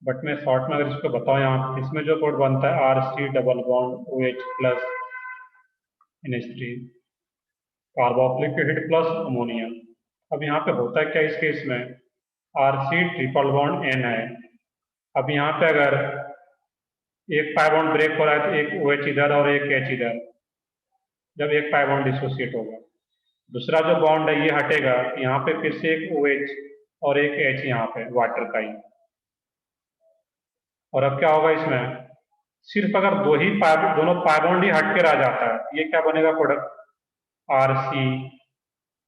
बट मैं शॉर्ट में अगर इसको बताऊँ, यहाँ इसमें जो कोड बनता है RC double bond OH plus NH3, carboxylic acid plus ammonia. अब यहाँ पे होता है क्या इस केस में? RC ट्रिपल बॉन्ड N है, अब यहाँ पे अगर एक पाई बॉन्ड ब्रेक हो रहा है तो एक OH इधर और एक H इधर, जब एक पाई बॉन्ड डिसोसिएट होगा, दूसरा जो बॉन्ड है ये हटेगा, यहाँ पे फिर से एक OH और एक H यहाँ पे वाटर का ही। और अब क्या होगा इसमें? सिर्फ अगर दोनों पाई बॉन्ड ही हट के रह जाता है, ये क्या बनेगा प्रोडक्ट? RC,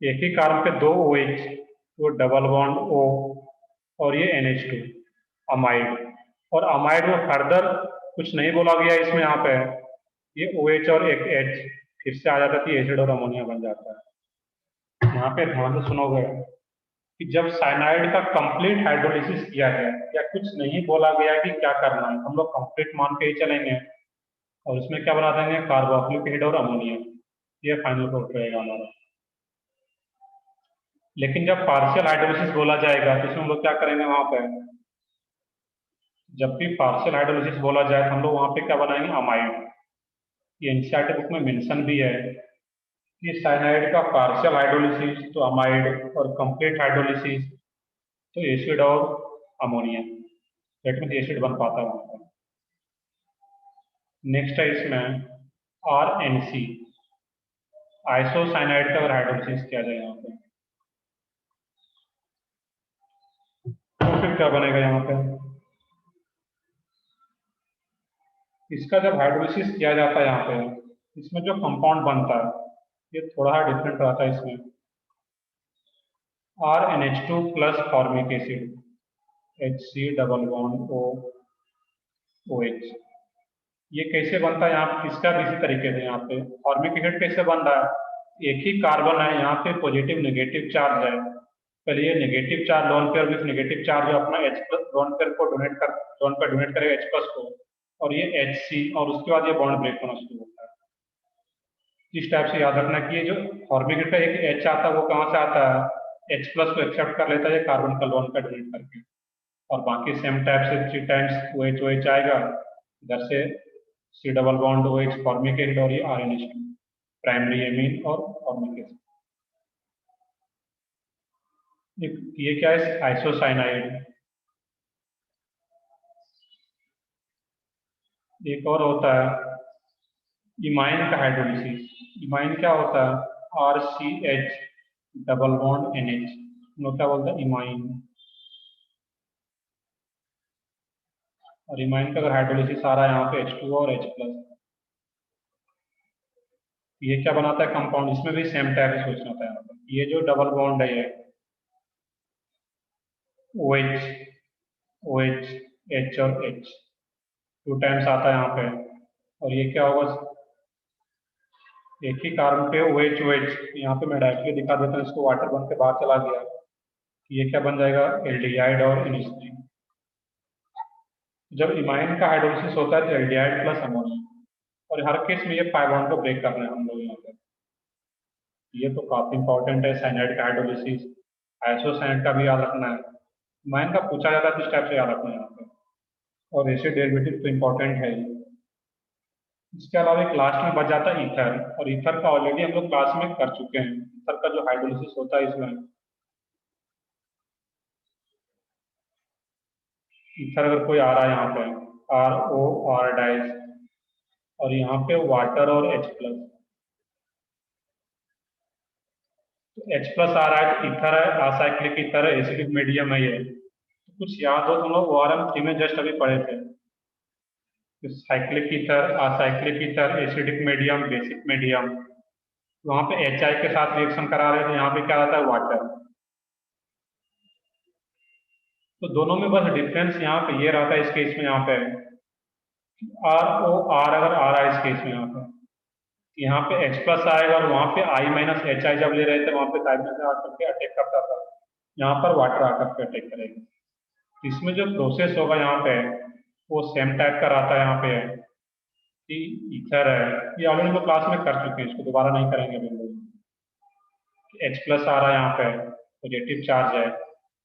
एक ही कार्बन पे 2 OH, तो डबल बॉन्ड O, और ये NH2 अमाइड। और अमाइड में फर्दर कुछ नहीं बोला गया इसमें, यहाँ पे ये OH और एक H फिर से आ जाता है, एसिड और अमोनिया बन जाता है। यहाँ पे ध्यान से सुनोगे कि जब साइनाइड का कंप्लीट हाइड्रोलिसिस किया जाए, या कुछ नहीं बोला गया कि क्या करना है, हम लोग कंप्लीट मान के ही चलेंगे और इसमें क्या बना देंगे, कार्बोक्सिलिक एसिड और अमोनिया, ये फाइनल प्रोडक्ट रहेगा हमारा। लेकिन जब पार्शियल हाइड्रोलिसिस बोला जाएगा तो इसमें हम लोग क्या करेंगे, वहां पे जब भी पार्शियल हाइड्रोलिसिस बोला जाए तो हम लोग वहां पे क्या बनाएंगे, अमाइड। ये एनसीईआरटी बुक में मेंशन भी है कि साइनाइड का पार्शियल हाइड्रोलिसिस तो अमाइड, और कंप्लीट हाइड्रोलिसिस तो एसिड और अमोनिया, दैट मीन एसिड बन पाता है वहां पर। नेक्स्ट है इसमें RNC, आइसोसाइनाइड का अगर हाइड्रोलिसिस किया जाए यहाँ पे तो फिर क्या बनेगा यहाँ पे, इसका जब हाइड्रोलिसिस किया जाता है यहाँ पे, इसमें जो कंपाउंड बनता है ये थोड़ा डिफरेंट रहता है। इसमें RNH2 plus formic acid, HC double bond OH, ये कैसे बनता है यहाँ, इसका भी इसी तरीके से यहाँ पे फॉर्मिक एसिड कैसे बन रहा है, एक ही कार्बन है यहाँ पे, पॉजिटिव नेगेटिव चार्ज है, पहले ये negative charge lone pair with negative charge अपना H प्लस लोन पेयर को लोन पेयर डोनेट करेगा H प्लस को, और ये HC, और उसके बाद ये बॉन्ड ब्रेक होना शुरू होता है। इस टाइप से याद रखना कि ये जो फॉर्मिक एसिड का एक H आता है वो कहाँ से आता है, H प्लस को एक्सेप्ट कर लेता है कार्बन का लोन पेयर डोनेट करके, और बाकी सेम टाइप से 3 टाइम्स OH आएगा, इधर से C double bond OH formic acid, और ये RNH2 प्राइमरी एमीन और फॉर्मिक एसिड। ये क्या है, आइसोसाइनाइड। एक और होता है इमाइन का हाइड्रोलिसिस। इमाइन क्या होता है, RCH डबल बॉन्ड NH, लोग क्या बोलते हैं, इमाइन। और इमाइन का अगर हाइड्रोलिसिस आ रहा है यहाँ पे H2 और H प्लस, ये क्या बनाता है कंपाउंड, इसमें भी सेम टाइप से सोचना होता है यहाँ पर। ये जो डबल बॉन्ड है ये OH, OH, H और H 2 टाइम्स आता है यहाँ पे, और ये क्या होगा, एक ही कार्बन पे OH, यहाँ पे मैं डायरेक्टली दिखा देता हूँ, इसको वाटर बन के बाहर चला गया, ये क्या बन जाएगा, एल्डिहाइड और NH3। जब इमाइन का हाइड्रोलिसिस होता है तो एल्डिहाइड प्लस अमोनिया, और हर केस में ये 5 बॉन्ड को ब्रेक करना है हम लोग यहाँ पे। ये तो काफी इंपॉर्टेंट है, साइनाइड का हाइड्रोलिसिस। आइसोसाइनाइड का भी याद रखना है, इमाइन का पूछा जाता है तो इस टाइप से याद रखना है यहाँ पे। और एसिड डेरिवेटिव तो इम्पोर्टेंट है ही। इसके अलावा एक लास्ट में बच जाता है ईथर, और ईथर का ऑलरेडी हम लोग क्लास में कर चुके हैं। ईथर का जो हाइड्रोलिसिस होता है इसमें, ईथर अगर कोई आ रहा है यहाँ पे ROR डाइस, और यहाँ पे वाटर और H प्लस, तो H प्लस आ रहा है तो ईथर है, असाइक्लिक ईथर है, एसिडिक मीडियम है ये। तो कुछ याद हो, तुम लोग ORM 3 में जस्ट अभी पढ़े थे, cyclic ether, acyclic ether, acidic medium, basic medium. वहां पे HI के साथ रिएक्शन करा रहे थे, यहाँ पे क्या आता है, वाटर। तो दोनों में बस डिफरेंस यहाँ पे ये रहता है इस केस में, यहाँ पे ROR अगर आ रहा है इस केस में यहाँ पे H प्लस आएगा, और वहां पे I माइनस HI जब ले रहे थे वहां पे हाइड्रोजन आकर के अटैक करता था, यहाँ पर वाटर आकर के अटैक करेगा। तो इसमें जो प्रोसेस होगा यहाँ पे वो सेम टाइप का रहता है। यहाँ पे कि ईथर है, ये ऑलरेडी हम लोग क्लास में कर चुके हैं, इसको दोबारा नहीं करेंगे अभी हम लोग। H प्लस आ रहा है यहाँ पे, पॉजिटिव चार्ज है।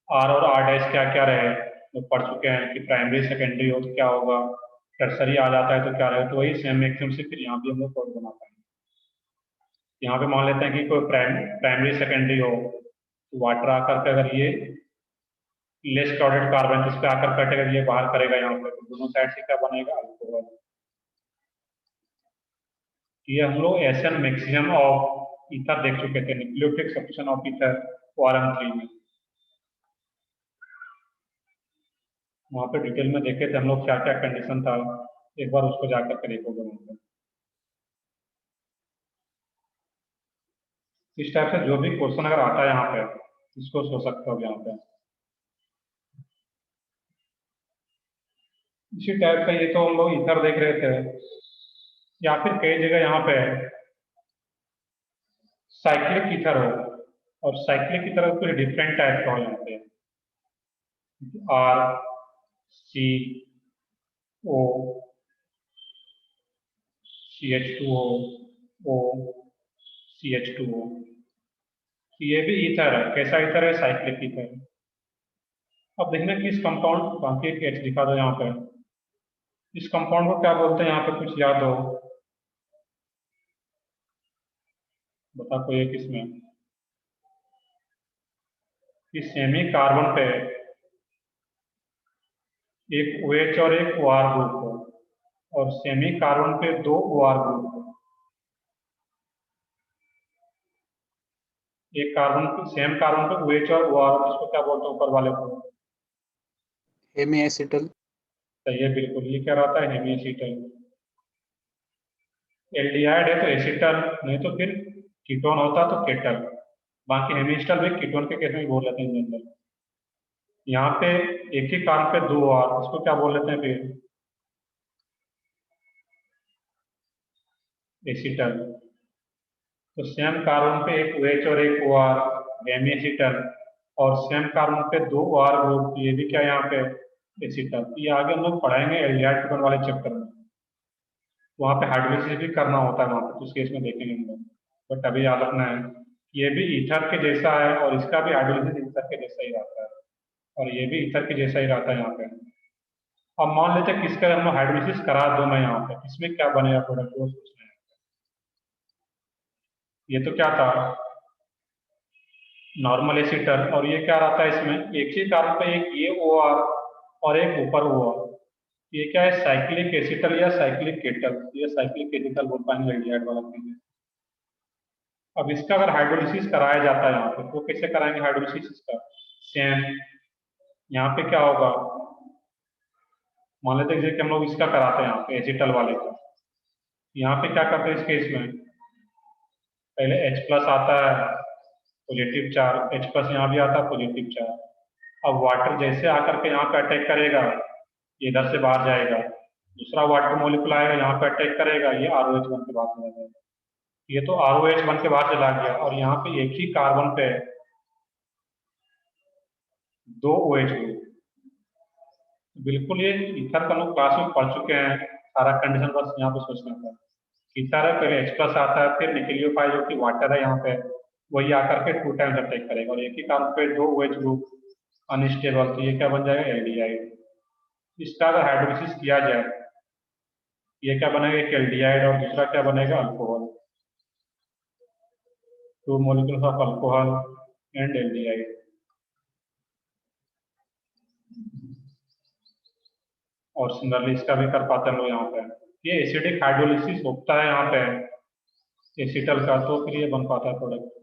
R और R डैश क्या क्या रहे तो पढ़ चुके हैं कि प्राइमरी सेकेंडरी हो तो क्या होगा, टर्सरी आ जाता है तो क्या रहे, तो वही सेम मैक्सिमम से फिर यहाँ भी हम लोग कोड बना पाएंगे। यहाँ पे मान लेते हैं कि कोई प्राइमरी सेकेंडरी हो, तो वाटर आकर के अगर ये लेस क्राउडेड कार्बन इस पे आकर कटेगा, ये बाहर करेगा यहाँ पे, तो दोनों साइड से क्या बनेगा, अल्कोहल। ये हम लोग एसएन मैक्सिमम ऑफ ईथर देख चुके थे, न्यूक्लियोटिक सब्स्टिट्यूशन ऑफ ईथर ORM 3 में, वहां पे डिटेल में देखे थे हम लोग क्या क्या कंडीशन था, एक बार उसको जाकर के देखोगे वहां पे। इस टाइप से जो भी क्वेश्चन अगर आता है यहाँ पे, इसको सोच सकते हो यहाँ पे। इसी टाइप का ये तो हम लोग ईथर देख रहे थे, या फिर कई जगह यहाँ पे साइक्लिक ईथर हो, और साइक्लिक की तरफ कुछ डिफरेंट टाइप का हो यहाँ पे, आर सी ओ CH2O CH2O। ये भी ईथर है। कैसा ईथर है? Cyclic ether. अब देखना कि इस कंपाउंड, बाकी एक H दिखा दो यहाँ पे, इस कंपाउंड को क्या बोलते हैं यहाँ पे, कुछ याद हो? बता कोई एक इसमें, इस सेमी कार्बन पे एक OH और एक OR ग्रुप हो, और सेमी कार्बन पे दो OR ग्रुप हो। एक कार्बन, सेम कार्बन पे OH और OR, इसको क्या बोलते हैं ऊपर वाले को? हेमीएसिटल। सही है, बिल्कुल। ये क्या रहता है? हेमीएसिटल। एल्डिहाइड है तो एसिटल, नहीं तो फिर कीटोन होता तो केटल। बाकी हेमिस्टल भी कीटोन के केस में बोल लेते हैं जनरल। यहाँ पे एक ही कार्बन पे दो OR, उसको क्या बोल लेते हैं फिर? एसिटल। तो सेम कार्बन पे एक OH और एक OR, हेमिएसिटल। और सेम कार्बन पे दो OR ग्रुप, ये भी क्या यहाँ पे? एसिटल। ये आगे हम लोग पढ़ाएंगे एल्डिहाइड कीटोन वाले चैप्टर में, वहाँ पे हाइड्रोलिसिस भी करना होता है वहाँ पे, तो उस केस में देखेंगे हम लोग। बट अभी याद रखना है, ये भी ईथर के जैसा है, और इसका भी हाइड्रोलिसिस ईथर के जैसा ही रहता है, और ये भी ईथर के जैसा ही रहता है यहाँ पे। अब मान लेते हैं किसका हम हाइड्रोलिसिस करा दो मैं यहाँ पे, इसमें क्या बनेगा प्रोडक्ट, वो सोचना है। ये तो क्या था? नॉर्मल एसिटर। और ये क्या रहता है इसमें? एक ही कार्बन पे एक ये OR और एक ऊपर OR। ये क्या है? साइक्लिक एसिटल या साइक्लिक केटल। ये साइक्लिक एसिटल बोल पाएंगे एल्डिहाइड वाला चीज। अब इसका अगर हाइड्रोलिसिस कराया जाता है यहाँ पे, तो कैसे कराएंगे हाइड्रोलिसिस इसका? सेम यहाँ पे क्या होगा, मान लेते हैं जैसे कि हम लोग इसका कराते हैं यहाँ पे एसिटल वाले का। यहाँ पे क्या करते हैं इस केस में? पहले H+ आता है, पॉजिटिव चार्ज, H+ यहाँ भी आता है, पॉजिटिव चार्ज। अब वाटर जैसे आकर के यहाँ पे अटैक करेगा, ये इधर से बाहर जाएगा। दूसरा वाटर मॉलिक्यूल आएगा, यहाँ पे अटैक करेगा, ये ROH बन के बाहर चला जाएगा। ये तो ROH बन के बाहर चला गया, और यहाँ पे एक ही कार्बन पे दो OH ग्रुप। बिल्कुल, ये ईथर का लोग क्लास में पढ़ चुके हैं, सारा कंडीशन बस यहाँ पे सोचना था। ईथर है, पहले H+ आता है, फिर निकलियोफाइल जो कि वाटर है यहाँ पे, वही आकर के 2 टाइम्स अटैक करेगा, और एक ही कार्बन पे दो OH ग्रुप अनस्टेबल, तो ये क्या बन जाएगा? एल्डिहाइड। इसका अगर हाइड्रोलिसिस किया जाए, ये क्या बनेगा? एक एल्डिहाइड, और दूसरा क्या बनेगा? Alcohol. 2 molecules of alcohol and aldehyde। और सिमिलरली इसका भी कर पाते हैं लोग यहाँ पे। ये एसिडिक हाइड्रोलिसिस होता है यहाँ पे एसिटल का, तो फिर ये बन पाता है प्रोडक्ट।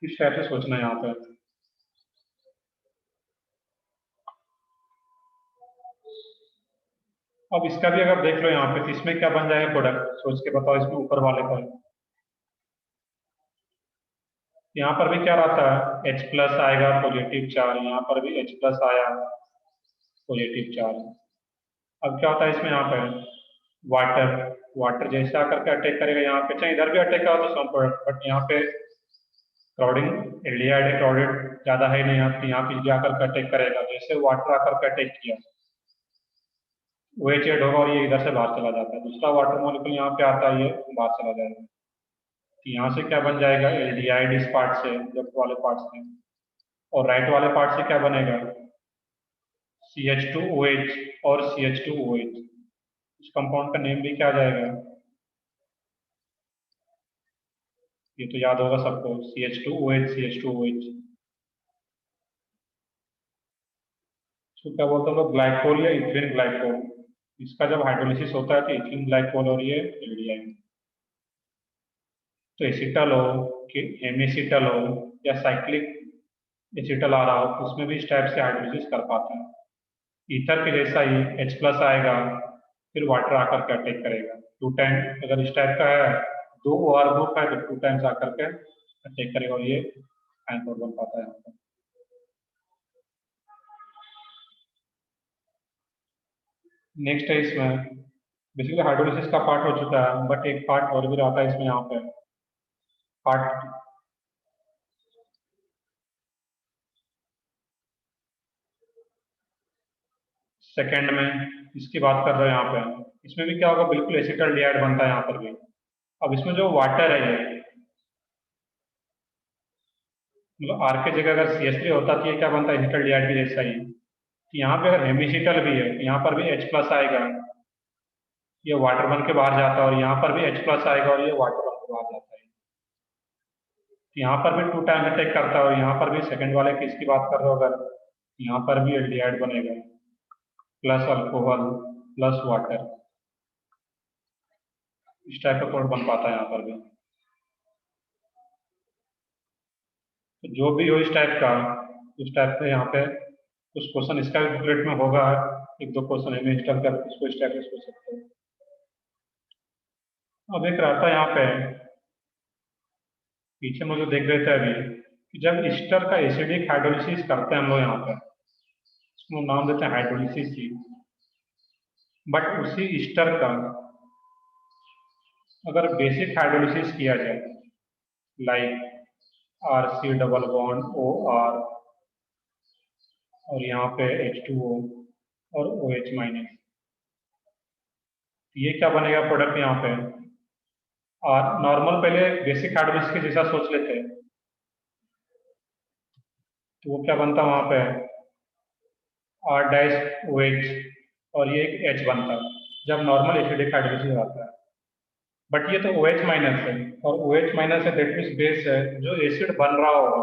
इस टाइप से सोचना है यहाँ पे। अब इसका भी अगर देख लो यहाँ पे, तो इसमें क्या बन जाएगा प्रोडक्ट, सोच के बताओ इसमें ऊपर वाले का। यहाँ पर भी क्या रहता है? H+ आएगा, पॉजिटिव चार्ज। यहाँ पर भी H+ आया, पॉजिटिव चार्ज। अब क्या होता है इसमें? यहाँ पे वाटर, वाटर जैसे आकर के अटैक करेगा यहाँ पे, चाहे इधर भी अटैक करा तो सम प्रोडक्ट, बट यहाँ पे क्राउडिंग एल्डिहाइड है, क्राउडेड ज्यादा है नहीं यहाँ पे, यहाँ पे जाकर के अटैक करेगा। जैसे वाटर आकर के अटैक किया, OH ऐड होगा, और ये इधर से बाहर चला जाता है। दूसरा वाटर मॉलिक्यूल यहाँ पे आता है, ये बाहर चला जाएगा। तो यहाँ से क्या बन जाएगा? एल्डिहाइड इस पार्ट से, लेफ्ट वाले पार्ट से। और राइट वाले पार्ट से क्या बनेगा? CH2OH और CH2OH। इस कंपाउंड का नेम भी क्या आ जाएगा? ये तो याद होगा सबको, CH2OH CH2OH। इसको क्या बोलते हैं लोग? ग्लाइकोल या इथिलीन ग्लाइकोल। इसका जब हाइड्रोलिसिस होता है तो इथिलीन ग्लाइकोल और ये एल्डिहाइड। तो एसिटल हो कि हेमिसिटल हो या साइक्लिक एसिटल आ रहा हो, तो उसमें भी इस टाइप से हाइड्रोलिसिस कर पाते हैं। ईथर के जैसा ही H+ आएगा, फिर वाटर आकर के अटैक करेगा 2 टाइम। अगर इस टाइप का है, दो OR ग्रुप है, तो 2 टाइम्स आकर के अटैक करेगा, और ये एनोड बन पाता है। नेक्स्ट है इसमें बेसिकली हाइड्रोलिसिस का पार्ट हो चुका है, बट एक पार्ट और भी रहता है इसमें यहाँ पे पार्ट सेकेंड में इसकी बात कर रहे हैं यहाँ पे। इसमें भी क्या होगा, बिल्कुल एसिटल्डिहाइड बनता है यहाँ पर भी। अब इसमें जो वाटर है ये मतलब आर के जगह अगर CH3 होता तो ये क्या बनता है, एसिटल्डिहाइड के जैसा ही। तो यहाँ पे अगर हेमिसिटल भी है तो यहाँ पर भी H+ आएगा, ये वाटर बन के बाहर जाता है, और यहाँ पर भी H+ आएगा और ये वाटर बन के बाहर जाता है। तो यहाँ पर भी 2 टाइम अटैक करता है, और यहाँ पर भी सेकंड वाले की इसकी बात कर रहे हो अगर, यहाँ पर भी एल्डिहाइड बनेगा प्लस अल्कोहल प्लस वाटर, इस टाइप का कोड बन पाता है यहाँ पर भी। तो जो भी हो इस टाइप का, उस टाइप से यहाँ पे कुछ क्वेश्चन इसका भी बुकलेट में होगा, एक दो क्वेश्चन है इंस्टॉल कर इसको इस टाइप से सोच सकते हो। अब एक रहता है यहाँ पे पीछे मुझे देख रहे थे अभी कि जब ईस्टर का एसिडिक हाइड्रोलिसिस करते हैं हम लोग यहाँ पे, इसको नाम देते हैं हाइड्रोलिसिस ही, बट उसी ईस्टर का अगर बेसिक हाइड्रोलिसिस किया जाए like RC double bond OR और यहाँ पे H2O और OH माइनस, ये क्या बनेगा प्रोडक्ट यहाँ पे। और नॉर्मल पहले बेसिक हाइड्रोलिसिस के जैसा सोच लेते हैं तो वो क्या बनता वहाँ पे R-OH और ये एक H बनता जब नॉर्मल एसिडिक हाइड्रोलिसिस आता है। बट ये तो OH माइनस है, और OH माइनस है दैट मीन्स बेस है, जो एसिड बन रहा होगा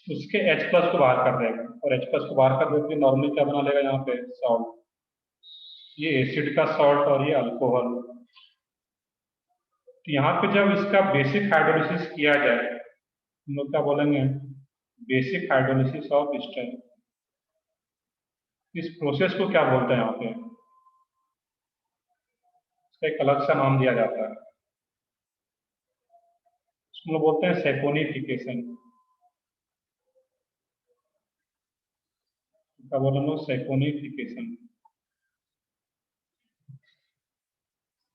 उसके H+ को बाहर कर देगा, और H+ को बाहर कर देते नॉर्मली क्या बना लेगा यहाँ पे सॉल्ट, ये एसिड का सॉल्ट और ये अल्कोहल। तो यहाँ पे जब इसका बेसिक हाइड्रोलिसिस किया जाए हम लोग क्या बोलेंगे, बेसिक हाइड्रोलिसिस ऑफ ईस्टर। इस प्रोसेस को क्या बोलते हैं यहाँ पे, इसका एक अलग सा नाम दिया जाता है, इसको लोग बोलते हैं सेकोनिफिकेशन। क्या बोले हम लोग, सेकोनिफिकेशन।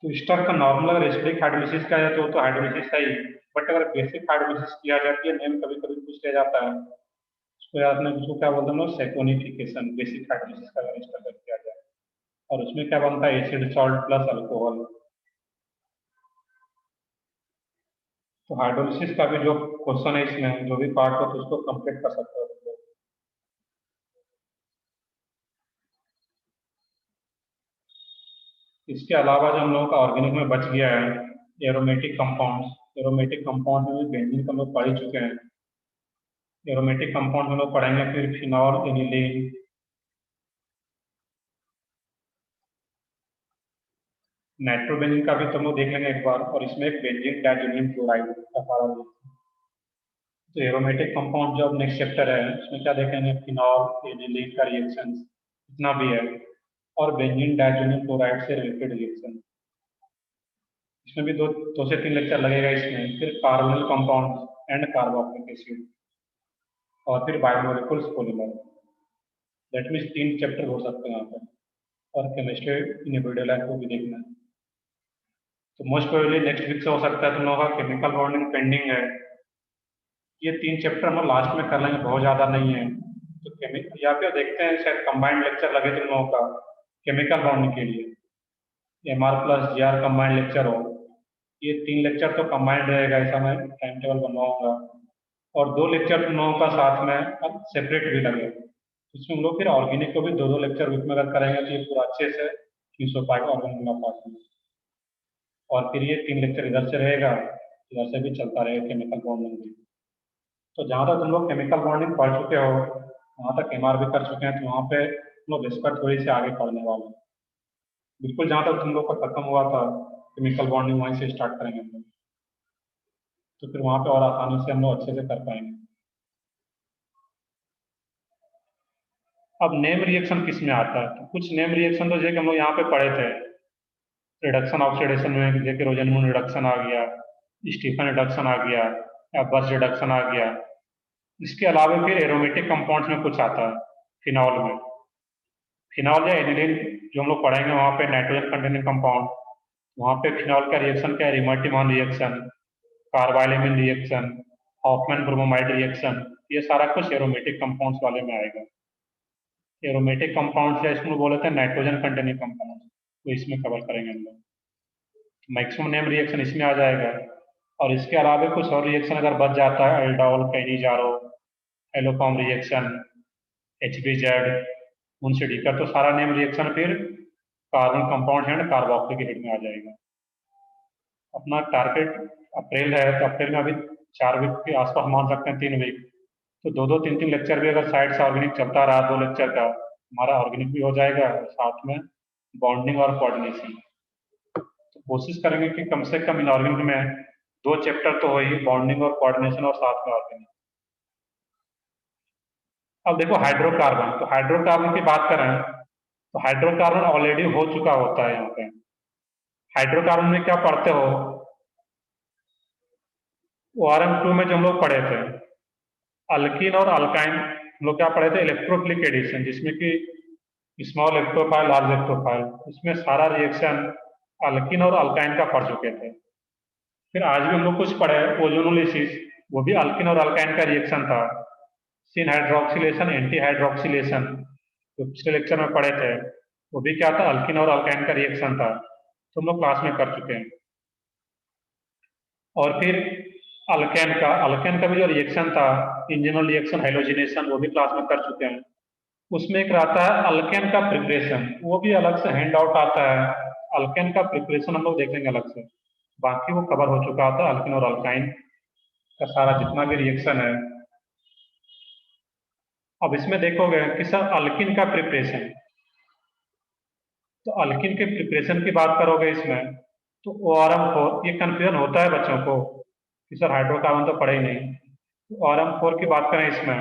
तो ईस्टर का नॉर्मल अगर एसिडिक हाइड्रोलिसिस किया जाए तो वो तो हाइड्रोलिसिस है ही, बट अगर बेसिक हाइड्रोलिसिस किया जाती है नेम कभी कभी पूछ लिया जाता है, उसको याद रखना, उसको क्या बोलते हैं लोग, सेकोनिफिकेशन। बेसिक हाइड्रोलिसिस का अगर ईस्टर किया जाए और उसमें क्या बनता है एसिड सॉल्ट प्लस अल्कोहल। तो हाइड्रोलिसिस का भी जो क्वेश्चन है इसमें जो भी पार्ट हो तो उसको कंप्लीट कर सकते हो तुम लोग। इसके अलावा जो हम लोगों का ऑर्गेनिक में बच गया है एरोमेटिक कंपाउंड। एरोमेटिक कंपाउंड में बेंजीन को हम लोग पढ़ ही चुके हैं। एरोमेटिक कंपाउंड हम लोग पढ़ेंगे फिर फिनॉल, एनिलीन, नाइट्रोबेंजीन का भी तुम लोग देख लेंगे एक बार, और इसमें एक बेंजीन डाइजोनियम क्लोराइड का पारा। तो एरोमेटिक कंपाउंड जो अब नेक्स्ट चैप्टर है उसमें क्या देखेंगे, फिनॉल, एनिलीन का रिएक्शन इतना भी है, और बेंजीन डाइजोनियम क्लोराइड से रिलेटेड रिएक्शन। इसमें भी दो से तीन लेक्चर लगेगा इसमें। फिर carbonyl compound and carboxylic acid, और फिर biomolecules polymer. That means 3 chapter हो सकते हैं यहाँ पर, और केमिस्ट्री इन एवरीडे लाइफ को भी देखना है। तो मोस्ट प्रोबेबली नेक्स्ट वीक से हो सकता है तुम लोगों का केमिकल बॉन्डिंग पेंडिंग है। ये 3 चैप्टर हम लास्ट में कर लेंगे, बहुत ज़्यादा नहीं है। तो केमिकल या फिर देखते हैं शायद कंबाइंड लेक्चर लगे तुम लोगों का केमिकल बॉन्डिंग के लिए, MR+GR कंबाइंड लेक्चर हो। ये 3 लेक्चर तो कंबाइंड रहेगा, ऐसा मैं टाइम टेबल बनवाऊंगा। और 2 लेक्चर तुम लोगों का साथ में सेपरेट भी लगे, इसमें हम लोग फिर ऑर्गेनिक को भी 2-2 लेक्चर वीक में अगर करेंगे तो ये पूरा अच्छे से 300 पार्ट ऑर्गेनिक पार्ट में। और फिर ये 3 लेक्चर इधर से रहेगा, इधर से भी चलता रहेगा केमिकल बॉन्डिंग भी। तो जहाँ तक तुम लोग केमिकल बॉन्डिंग पढ़ चुके हो वहाँ तक MR भी कर चुके हैं, तो वहाँ पे तुम लोग इस पर थोड़ी सी आगे पढ़ने वाले हैं। बिल्कुल जहाँ तक तुम लोग का खत्म हुआ था केमिकल बॉन्डिंग वहीं से स्टार्ट करेंगे हम लोग, तो फिर वहाँ पे और आसानी से हम लोग अच्छे से कर पाएंगे। अब नेम रिएक्शन किस में आता है, तो कुछ नेम रिएक्शन तो जैसे हम लोग यहाँ पे पढ़े थे, रिडक्शन ऑक्सीडेशन में जैसे रोजनमून रिडक्शन आ गया, स्टीफन रिडक्शन आ गया, या बस रिडक्शन आ गया। इसके अलावा फिर एरोमेटिक कंपाउंड्स में कुछ आता है फिनॉल में, फिनॉल या एनिलीन जो हम लोग पढ़ेंगे वहाँ पे नाइट्रोजन कंटेनिंग कंपाउंड, वहाँ पे फिनॉल का रिएक्शन क्या है, Reimer Tiemann reaction, carbylamine reaction, Hofmann bromamide reaction, ये सारा कुछ एरोमेटिक कंपाउंड्स वाले में आएगा। एरोमेटिक कंपाउंड्स या इसमें बोलते हैं नाइट्रोजन कंटेनिंग कंपाउंड, तो इसमें कवर करेंगे हम लोग। मैक्सिमम नेम रिएक्शन इसमें आ जाएगा, और इसके अलावा कुछ और रिएक्शन अगर बच जाता है, एल्डोल, कैनिजारो, एलोफॉर्म रिएक्शन, HBZ, उनसे तो सारा नेम रिएक्शन फिर carbon compound and carboxylic acid में आ जाएगा। अपना टारगेट अप्रैल है, तो अप्रैल में अभी 4 वीक के आसपास मान सकते हैं, 3 वीक, तो 2-2, 3-3 लेक्चर भी अगर साइड से ऑर्गेनिक चलता रहा 2 लेक्चर का, हमारा ऑर्गेनिक भी हो जाएगा, साथ में बॉन्डिंग और कोऑर्डिनेशन। तो कोशिश करेंगे कि कम से कम इन ऑर्गेनिक में 2 चैप्टर तो हो ही, बॉन्डिंग और कोऑर्डिनेशन और साथ में ऑर्गेनिक। अब देखो हाइड्रोकार्बन, तो हाइड्रोकार्बन की बात करें तो हाइड्रोकार्बन ऑलरेडी हो चुका होता है। यहाँ पे हाइड्रोकार्बन में क्या पढ़ते हो, ORM 2 में जो हम लोग पढ़े थे, अल्कीन और अल्काइन हम लोग क्या पढ़े थे, इलेक्ट्रोफिलिक एडिशन, जिसमें कि स्मॉल इलेक्ट्रोफाइल, लार्ज इलेक्ट्रोफाइल, इसमें सारा रिएक्शन अल्कीन और अल्काइन का पढ़ चुके थे। फिर आज भी हम लोग कुछ पढ़े ओजोनोलिसिस, वो भी अल्कीन और अल्काइन का रिएक्शन था। सिन हाइड्रोक्सिलेशन, एंटी हाइड्रोक्सिलेशन जो पिछले लेक्चर में पढ़े थे, वो भी क्या था, अल्कीन और अल्काइन का रिएक्शन था, तो हम लोग क्लास में कर चुके हैं। और फिर अल्केन का भी जो रिएक्शन था, इंजनल रिएक्शन, हेलोजिनेशन, वो भी क्लास में कर चुके हैं। उसमें एक रहता है अल्केन का प्रिपरेशन, वो भी अलग से हैंड आउट आता है, अल्केन का प्रिपरेशन हम लोग देखेंगे अलग से, बाकी वो कवर हो चुका था अल्केन और अल्काइन का सारा जितना भी रिएक्शन है। अब इसमें देखोगे कि सर अल्किन का प्रिपरेशन, तो अल्किन के प्रिपरेशन की बात करोगे इसमें, तो ORM 4, ये कंफ्यूजन होता है बच्चों को कि सर हाइड्रोकार्बन तो पढ़े ही नहीं। तो ORM 4 की बात करें इसमें,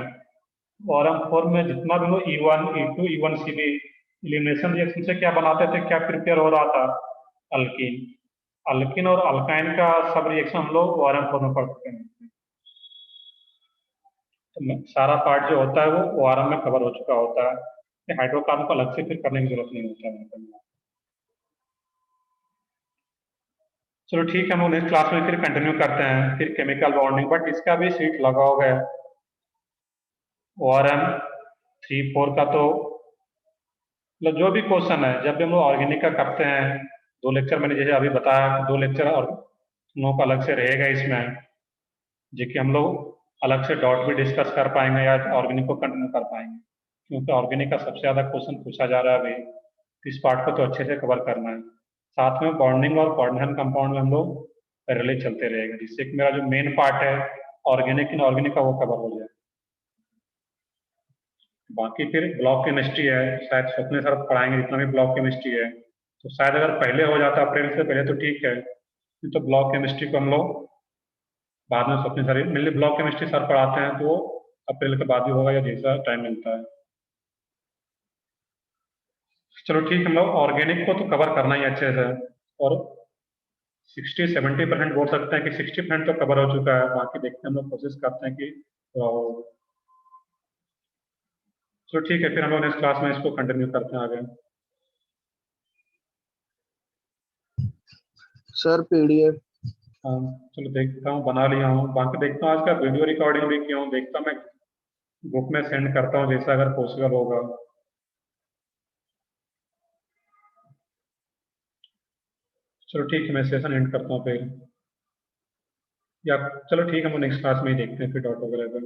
ORM 4 में जितना भी वो E1, E2, E1CB elimination reaction से क्या बनाते थे, क्या प्रिपेयर हो रहा था, अल्किन। अल्किन और अल्काइन का सब रिएक्शन हम लोग ORM 4 में पढ़ चुके हैं। तो सारा पार्ट जो होता है वो ORM में कवर हो चुका होता है, हाइड्रोकार्बन को अलग से फिर करने की जरूरत नहीं होता है। चलो ठीक है, हम लोग नेक्स्ट क्लास में फिर कंटिन्यू करते हैं, फिर केमिकल बॉन्डिंग, बट इसका भी सीट लगा होगा ORM 3-4 का। तो मतलब जो भी क्वेश्चन है, जब भी हम लोग ऑर्गेनिक का करते हैं, 2 लेक्चर मैंने जैसे अभी बताया, 2 लेक्चर और हम लोगों का अलग से रहेगा इसमें, जो कि हम लोग अलग से डॉट भी डिस्कस कर पाएंगे या ऑर्गेनिक को कंटिन्यू कर पाएंगे, क्योंकि ऑर्गेनिक का सबसे ज़्यादा क्वेश्चन पूछा जा रहा है अभी, तो इस पार्ट को तो अच्छे से कवर करना है। साथ में बॉन्डिंग और कोऑर्डिनेशन कंपाउंड में हम लोग पैरेलल चलते रहेगा, जिससे कि मेरा जो मेन पार्ट है ऑर्गेनिक इनऑर्गेनिक का, वो कवर हो जाए। बाकी फिर ब्लॉक केमिस्ट्री है, शायद स्वप्न सर पढ़ाएंगे जितना भी ब्लॉक केमिस्ट्री है, तो शायद अगर पहले हो जाता अप्रैल से पहले तो ठीक है, नहीं तो ब्लॉक केमिस्ट्री को हम लोग बाद में स्वप्न sir, mainly block chemistry sir पढ़ाते हैं, तो वो अप्रैल के बाद भी होगा या जैसा टाइम मिलता है। चलो ठीक है, हम लोग ऑर्गेनिक को तो कवर करना ही अच्छे से, और 60-70% बोल सकते हैं कि 60% तो कवर हो चुका है, बाकी देखते हैं, हम लोग कोशिश करते हैं कि तो चलो ठीक है, फिर हम लोग नेक्स्ट क्लास में इसको कंटिन्यू करते हैं आगे। Sir PDF। हाँ, चलो देखता हूँ, बना लिया हूँ, बाकी देखता हूँ आज का वीडियो रिकॉर्डिंग भी क्यों, देखता हूँ मैं ग्रुप में सेंड करता हूँ जैसा अगर पॉसिबल होगा। चलो ठीक है, मैं सेशन एंड करता हूँ फिर, या चलो ठीक है, हम नेक्स्ट क्लास में ही देखते हैं फिर डॉट वगैरह का।